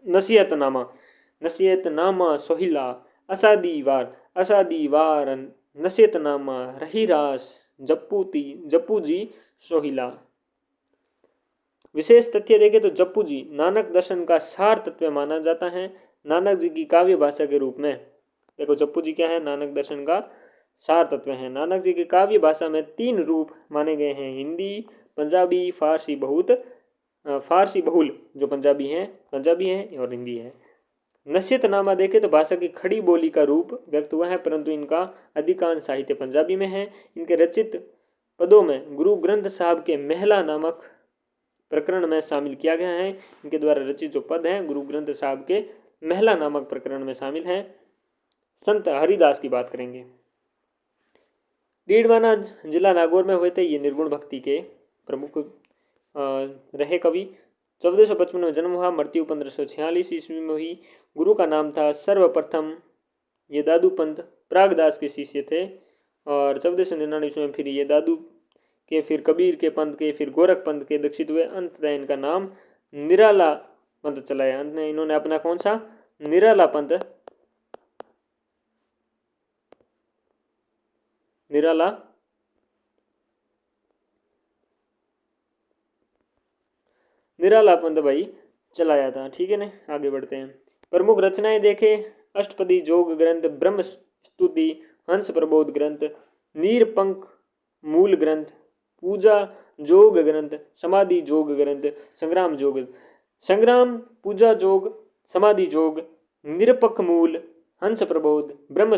नसीहतनामा सोहिला, असादीवार, नसीहतनामा, रहीरास, जप्पू जी, सोहिला। विशेष तथ्य देखें तो जप्पू जी नानक दर्शन का सार तत्व माना जाता है। नानक जी की काव्य भाषा के रूप में देखो, जप्पू जी क्या है? नानक दर्शन का सार तत्व है। नानक जी की काव्य भाषा में 3 रूप माने गए हैं: हिंदी, पंजाबी, फारसी बहुल। जो पंजाबी हैं और हिंदी है। नसीहतनामा देखें तो भाषा की खड़ी बोली का रूप व्यक्त हुआ है, परंतु इनका अधिकांश साहित्य पंजाबी में है। इनके रचित पदों में गुरु ग्रंथ साहब के महला नामक प्रकरण में शामिल किया गया है। इनके द्वारा रचित जो पद हैं गुरु ग्रंथ साहब के महला नामक प्रकरण में शामिल हैं। संत हरिदास की बात करेंगे। डीडवाना जिला नागौर में हुए थे। ये निर्गुण भक्ति के प्रमुख रहे कवि। 1455 में जन्म हुआ, मृत्यु 1546 ईस्वी में हुई। गुरु का नाम था सर्वप्रथम। ये दादू पंथ प्रागदास के शिष्य थे और 1499 में फिर ये दादू के, फिर कबीर के पंथ के, फिर गोरख पंथ के दीक्षित हुए। अंततः इनका नाम निराला पंथ चलाया। अंत में इन्होंने अपना कौन सा निराला पंथ, निराला पंथ भाई चलाया था। ठीक है ना, आगे बढ़ते हैं। प्रमुख रचनाएं देखे, अष्टपदी जोग ग्रंथ, ब्रह्म स्तुति, हंस प्रबोध ग्रंथ, नीरपंख मूल ग्रंथ, पूजा जोग ग्रंथ, समाधि जोग ग्रंथ, संग्राम पूजा जोग, समाधि जोग, निरपक्ष मूल, हंस प्रबोध, ब्रह्म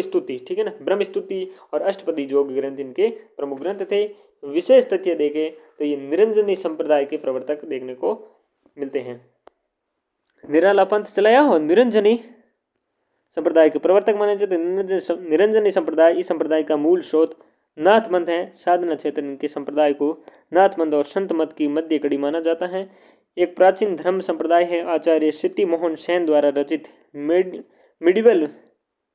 स्तुति। ठीक है ना, ब्रह्म स्तुति और अष्टपदी योग ग्रंथ इनके प्रमुख ग्रंथ थे। विशेष तथ्य देखे तो ये निरंजनी संप्रदाय के प्रवर्तक देखने को मिलते हैं। निराला पंथ चलाया और निरंजनी संप्रदाय के प्रवर्तक माने जाते। निरंजनी संप्रदाय इस संप्रदाय का मूल स्रोत नाथ मत है। साधना क्षेत्र इनके संप्रदाय को नाथ मत और संत मत की मध्य कड़ी माना जाता है। एक प्राचीन धर्म संप्रदाय है। आचार्य सिद्धि मोहन सेन द्वारा रचित मिडिवल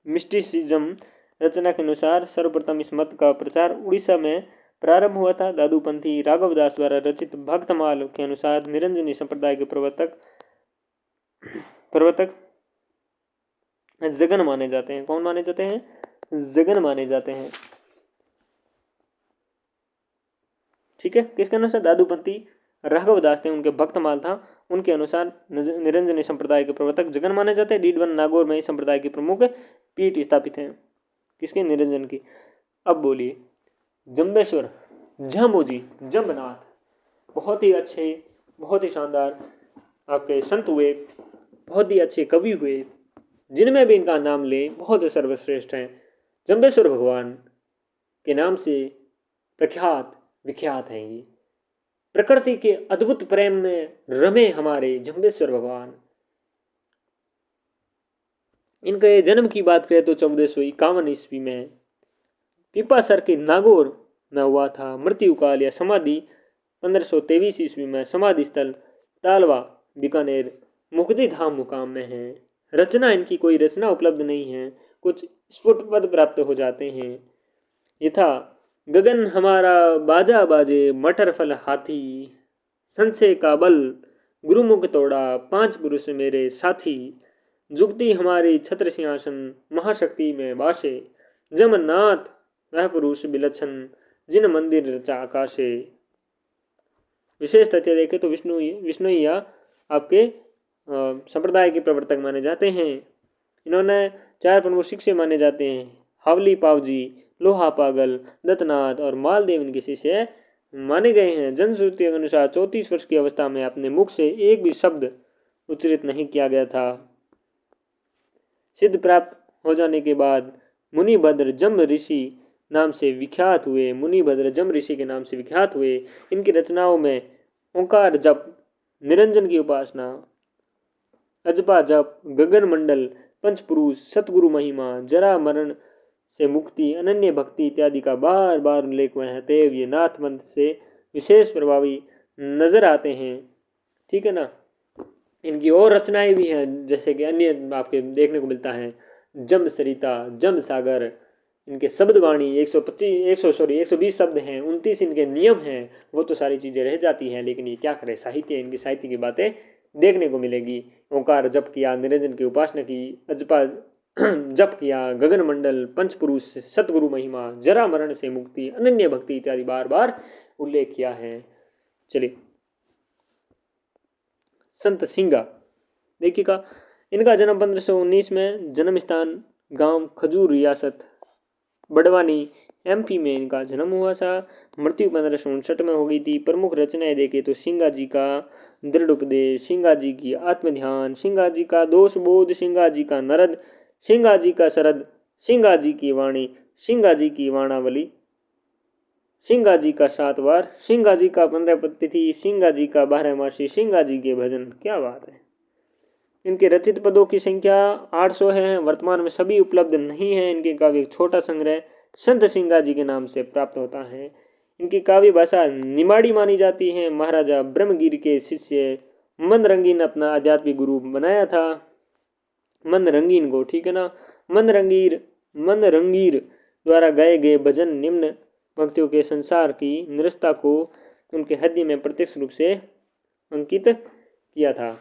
मिस्टिसिज्म रचना के अनुसार सर्वप्रथम इस मत का प्रचार उड़ीसा में प्रारंभ हुआ था। दादूपंथी राघवदास द्वारा रचित भक्तमाल के अनुसार निरंजनी संप्रदाय के प्रवर्तक जगन माने जाते हैं। कौन माने जाते हैं? जगन माने जाते हैं। ठीक है, किसके अनुसार? दादूपंथी राघवदास थे, उनके भक्तमाल था, उनके अनुसार निरंजनी संप्रदाय के प्रवर्तक जगन माने जाते हैं। डीडवन नागौर में इस संप्रदाय की प्रमुख पीठ स्थापित है। किसकी? निरंजन की। अब बोलिए, जम्बेश्वर जम्बोजी जम्बनाथ बहुत ही अच्छे, बहुत ही शानदार आपके संत हुए, बहुत ही अच्छे कवि हुए, जिनमें भी इनका नाम ले बहुत सर्वश्रेष्ठ हैं। जम्बेश्वर भगवान के नाम से प्रख्यात विख्यात हैं। ये प्रकृति के अद्भुत प्रेम में रमे हमारे जम्बेश्वर भगवान। इनके जन्म की बात करें तो 1451 ईस्वी में पिपासर के नागौर में हुआ था। मृत्यु काल या समाधि 1523 ईस्वी में। समाधि स्थल तालवा बीकानेर मुक्ति धाम मुकाम में है। रचना इनकी कोई रचना उपलब्ध नहीं है, कुछ स्फुट पद प्राप्त हो जाते हैं। यथा गगन हमारा बाजा बाजे, मटर फल हाथी, संशय का बल गुरुमुख तोड़ा, 5 पुरुष मेरे साथी, जुगती हमारी छत्र सिंहासन, महाशक्ति में बासे, जमनाथ वह पुरुष विलक्षण, जिन मंदिर रचा आकाशे। विशेष तथ्य देखें तो विष्णुइया आपके संप्रदाय के प्रवर्तक माने जाते हैं। इन्होंने 4 प्रमुख शिष्य माने जाते हैं। हावली पावजी, लोहा पागल, दत्तनाथ और मालदेव इनके शिष्य माने गए हैं। जनश्रुति के अनुसार 34 वर्ष की अवस्था में अपने मुख से एक भी शब्द उच्चरित नहीं किया गया था। सिद्ध प्राप्त हो जाने के बाद मुनिभद्र जम ऋषि नाम से विख्यात हुए। मुनिभद्र जम ऋषि के नाम से विख्यात हुए। इनकी रचनाओं में ओंकार जप, निरंजन की उपासना, अजपा जप, गगन मंडल, पंचपुरुष, सतगुरु महिमा, जरा मरण से मुक्ति, अनन्य भक्ति इत्यादि का बार बार उल्लेख हुए हैं। अतएव ये नाथ मंत्र से विशेष प्रभावी नजर आते हैं। ठीक है ना। इनकी और रचनाएं भी हैं, जैसे कि अन्य आपके देखने को मिलता है जम सरिता, जम सागर। इनके शब्दवाणी 120 शब्द हैं, 29 इनके नियम हैं। वो तो सारी चीज़ें रह जाती हैं, लेकिन ये क्या करे, साहित्य, इनकी साहित्य की बातें देखने को मिलेगी। ओंकार जप किया, निरंजन की उपासना की, अजपा जप किया, गगन मंडल, पंचपुरुष, सतगुरु महिमा, जरा मरण से मुक्ति, अनन्य भक्ति इत्यादि बार बार उल्लेख किया है। चलिए, संत सिंगा देखिएगा, इनका जन्म 1519 में, जन्म स्थान गांव खजूर, रियासत बड़वानी MP में इनका जन्म हुआ था। मृत्यु 1559 में हो गई थी। प्रमुख रचनाएं देखें तो सिंगा जी का दृढ़ उपदेश, सिंगा जी की आत्मध्यान, सिंगा जी का दोष बोध, सिंगा जी का नरद, सिंगा जी का शरद, सिंगा जी की वाणी, सिंगा जी की वाणावली, सिंगा जी का 7 वार, सिंगा जी का 15 तिथि, सिंगा जी का 12मासी, सिंगा जी के भजन। क्या बात है। इनके रचित पदों की संख्या 800 है। वर्तमान में सभी उपलब्ध नहीं है। इनके काव्य एक छोटा संग्रह संत सिंगा जी के नाम से प्राप्त होता है। इनकी काव्य भाषा निमाड़ी मानी जाती है। महाराजा ब्रह्मगिर के शिष्य मंद रंगीन अपना आध्यात्मिक गुरु बनाया था। मंद रंगीन को, ठीक है ना। मंद रंगीर द्वारा गाए गए भजन निम्न पंक्तियों के संसार की निरस्ता को उनके हृदय में प्रत्यक्ष रूप से अंकित किया था।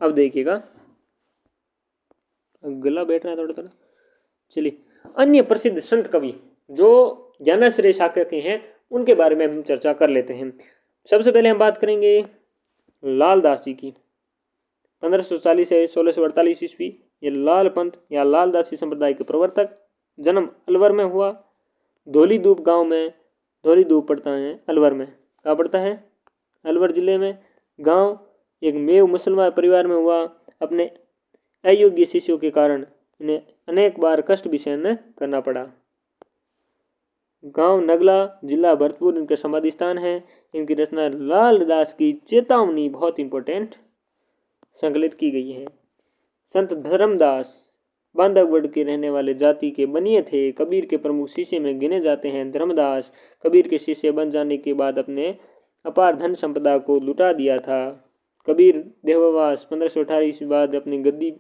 अब देखिएगा, गला बैठ रहा है थोड़ा थोड़ा। चलिए, अन्य प्रसिद्ध संत कवि जो ज्ञानाश्रय शाखा के हैं उनके बारे में हम चर्चा कर लेते हैं। सबसे पहले हम बात करेंगे लाल दास जी की। 1540 से 1648 ईस्वी। ये लाल पंथ या लाल दासी संप्रदाय के प्रवर्तक। जन्म अलवर में हुआ। धौली दूप गांव में, धौली दूप पड़ता है अलवर में। कहाँ पड़ता है? अलवर जिले में। गांव एक मेव मुसलमान परिवार में हुआ। अपने अयोग्य शिष्यों के कारण इन्हें अनेक बार कष्ट भी सहन करना पड़ा। गांव नगला, जिला भरतपुर इनका समाधि स्थान है। इनकी रचना लाल दास की चेतावनी, बहुत इंपॉर्टेंट, संकलित की गई है। संत धर्मदास बांधवगढ़ के रहने वाले जाति के बनिए थे। कबीर के प्रमुख शिष्य में गिने जाते हैं। धर्मदास कबीर के शिष्य बन जाने के बाद अपने अपार धन संपदा को लुटा दिया था। कबीर देहवास 1518 ईस्वी बाद अपनी गद्दी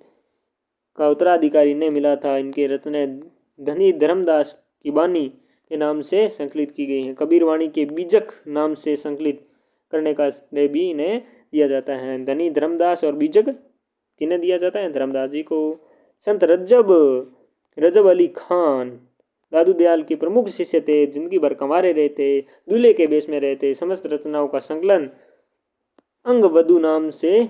का उत्तराधिकारी नहीं मिला था। इनके रचनाएं धनी धर्मदास की वाणी के नाम से संकलित की गई हैं। कबीर वाणी के बीजक नाम से संकलित करने का श्रेय भी इन्हें दिया जाता है। धनी धर्मदास और बीजक किन्हें दिया जाता है? धर्मदास जी को। संत रजब अली खान दादू दयाल के प्रमुख शिष्य थे। जिंदगी भर कमारे रहते, दूल्हे के बेश में रहते। समस्त रचनाओं का संकलन अंगवधु नाम से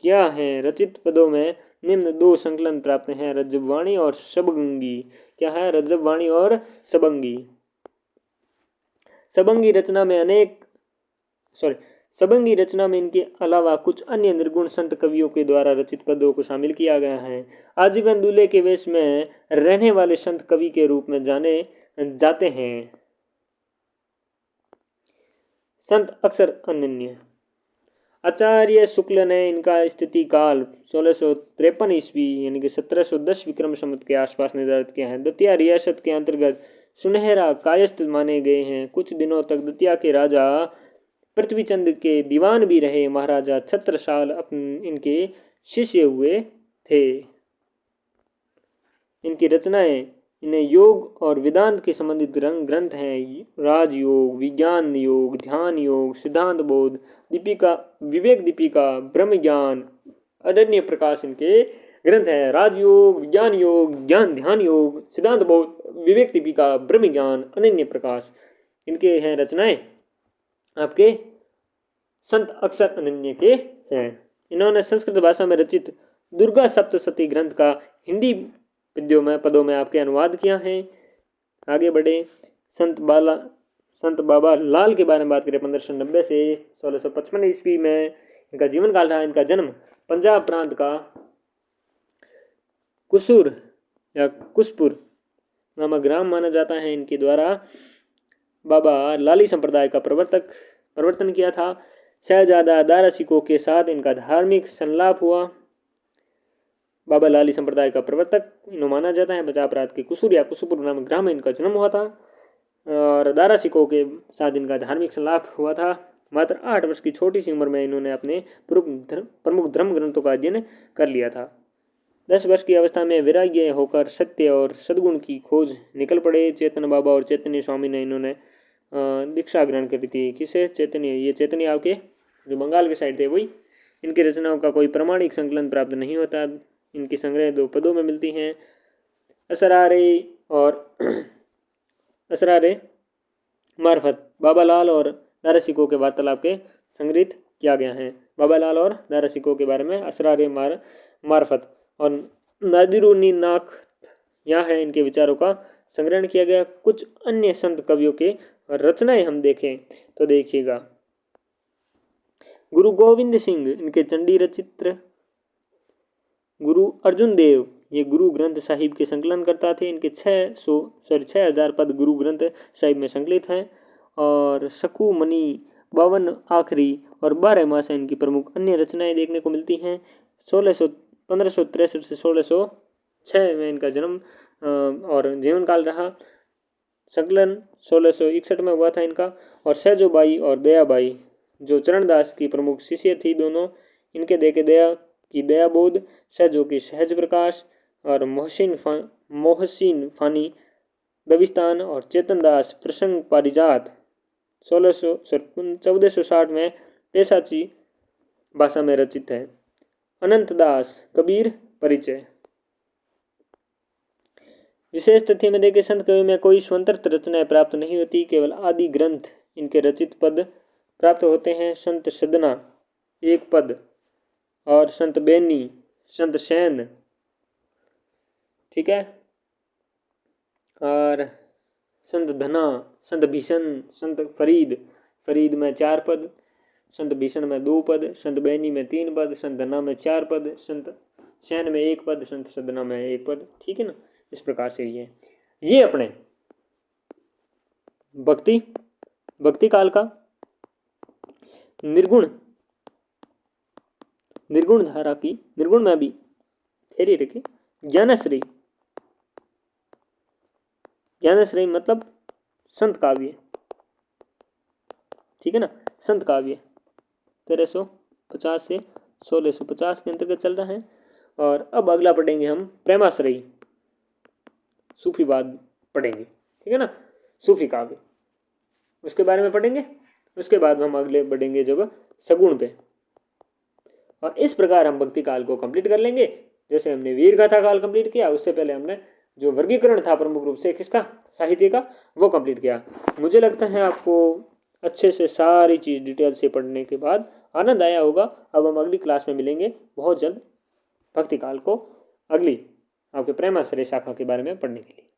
किया है। रचित पदों में निम्न 2 संकलन प्राप्त हैं, रजबवाणी और सबंगी। क्या है? रजबवाणी और सबंगी। सबंगी रचना में इनके अलावा कुछ अन्य निर्गुण संत कवियों के द्वारा रचित पदों को शामिल किया गया है। आजीवन दूल्हे के वेश में रहने वाले संत कवि के रूप में जाने जाते हैं। संत अक्षर अनन्य। आचार्य शुक्ल ने इनका स्थिति काल 1653 ईस्वी यानी कि 1710 विक्रम संवत के आसपास निर्धारित किया है। दतिया रियासत के अंतर्गत सुनहरा कायस्थ माने गए हैं। कुछ दिनों तक दतिया के राजा पृथ्वीचंद के दीवान भी रहे। महाराजा छत्रसाल इनके शिष्य हुए थे। इनकी रचनाएं इन्हें योग और वेदांत के संबंधित ग्रंथ हैं। राजयोग, विज्ञान योग, ध्यान योग, सिद्धांत बोध, दीपिका, विवेक दीपिका, ब्रह्म ज्ञान, अनन्य प्रकाश इनके ग्रंथ हैं। राजयोग, विज्ञान योग, ध्यान योग, सिद्धांत बोध, विवेक दीपिका, ब्रह्म ज्ञान, अनन्य प्रकाश, इनके हैं रचनाएं आपके संत अक्षर अनन्य के हैं। इन्होंने संस्कृत भाषा में रचित दुर्गा सप्तशती ग्रंथ का हिंदी पदों में आपके अनुवाद किया है। आगे बढ़े, संत बाबा लाल के बारे में बात करें। 1590 से 1655 ईस्वी में इनका जीवन काल रहा। इनका जन्म पंजाब प्रांत का कुसूर या कुसपुर नामक ग्राम माना जाता है। इनके द्वारा बाबा लाली संप्रदाय का प्रवर्तन किया था। शहजादा दारा सिकोह के साथ इनका धार्मिक संलाप हुआ। बाबा लाली संप्रदाय का प्रवर्तक इन्हें माना जाता है। पंजाब प्रांत के कुसूर या कुसुपुर नामक ग्राम में इनका जन्म हुआ था और दारा सिकोह के साथ इनका धार्मिक संलाप हुआ था। मात्र 8 वर्ष की छोटी सी उम्र में इन्होंने अपने प्रमुख धर्म ग्रंथों का अध्ययन कर लिया था। 10 वर्ष की अवस्था में वैराग्य होकर सत्य और सद्गुण की खोज निकल पड़े। चैतन्य बाबा और चैतन्य स्वामी ने इन्होंने दीक्षा ग्रहण करी थी। किसे? चैतन्य। ये चैतन्य आपके जो बंगाल के साइड थे वही। इनकी रचनाओं का कोई प्रमाणिक संकलन प्राप्त नहीं होता। इनकी संग्रह 2 पदों में मिलती हैं, असरारे मार्फत। बाबा लाल और दारा के वार्तालाप के संग्रहित किया गया है। बाबालाल और दारा के बारे में असरार मार्फत और नादिरुन्नी नाक यहाँ है इनके विचारों का संग्रहण किया गया। कुछ अन्य संत कवियों के रचनाएं हम देखें तो देखिएगा, गुरु गोविंद सिंह इनके चंडी रचित्र, गुरु अर्जुन देव ये गुरु ग्रंथ साहिब के संकलन करता थे। इनके 6,000 पद गुरु ग्रंथ साहिब में संकलित हैं। और सकू मनी, 52 आखिरी और 12 मासा इनकी प्रमुख अन्य रचनाएं देखने को मिलती हैं। 1563 से 1606 में इनका जन्म और जीवन काल रहा। संकलन 1661 में हुआ था इनका। और सहजोबाई और दयाबाई जो चरणदास की प्रमुख शिष्य थी दोनों, इनके देखे दया की दयाबोध, सहजों की सहज प्रकाश और मोहसिन फानी दविस्तान और चेतनदास प्रसंग पारिजात 1460 में पेशाची भाषा में रचित है। अनंतदास कबीर परिचय। विशेष तथ्य में देखे संत कवि में कोई स्वतंत्र रचनाएं प्राप्त नहीं होती, केवल आदि ग्रंथ इनके रचित पद प्राप्त होते हैं। संत सदना 1 पद और संत बेनी, संत सैन, ठीक है, और संत धना, संत भीषण, संत फरीद में 4 पद, संत भीषण में 2 पद, संत बेनी में 3 पद, संत धना में 4 पद, संत सैन में 1 पद, संत सदना में 1 पद, ठीक है ना। इस प्रकार से ये अपने भक्ति काल का निर्गुण धारा की, निर्गुण में भी थेरी रखी, ज्ञानश्री मतलब संत काव्य, ठीक है ना, संत काव्य 1350 से 1650 के अंतर्गत चल रहा है। और अब अगला पढ़ेंगे हम प्रेमाश्रयी, सूफीवाद पढ़ेंगे, ठीक है ना, सूफी काव्य, उसके बारे में पढ़ेंगे। उसके बाद हम अगले बढ़ेंगे जब सगुण पे। और इस प्रकार हम भक्ति काल को कंप्लीट कर लेंगे। जैसे हमने वीर गाथा काल कंप्लीट किया, उससे पहले हमने जो वर्गीकरण था प्रमुख रूप से किसका, साहित्य का, वो कंप्लीट किया। मुझे लगता है आपको अच्छे से सारी चीज़ डिटेल से पढ़ने के बाद आनंद आया होगा। अब हम अगली क्लास में मिलेंगे बहुत जल्द भक्ति काल को अगली आपके प्रेमाश्रय शाखा के बारे में पढ़ने के लिए।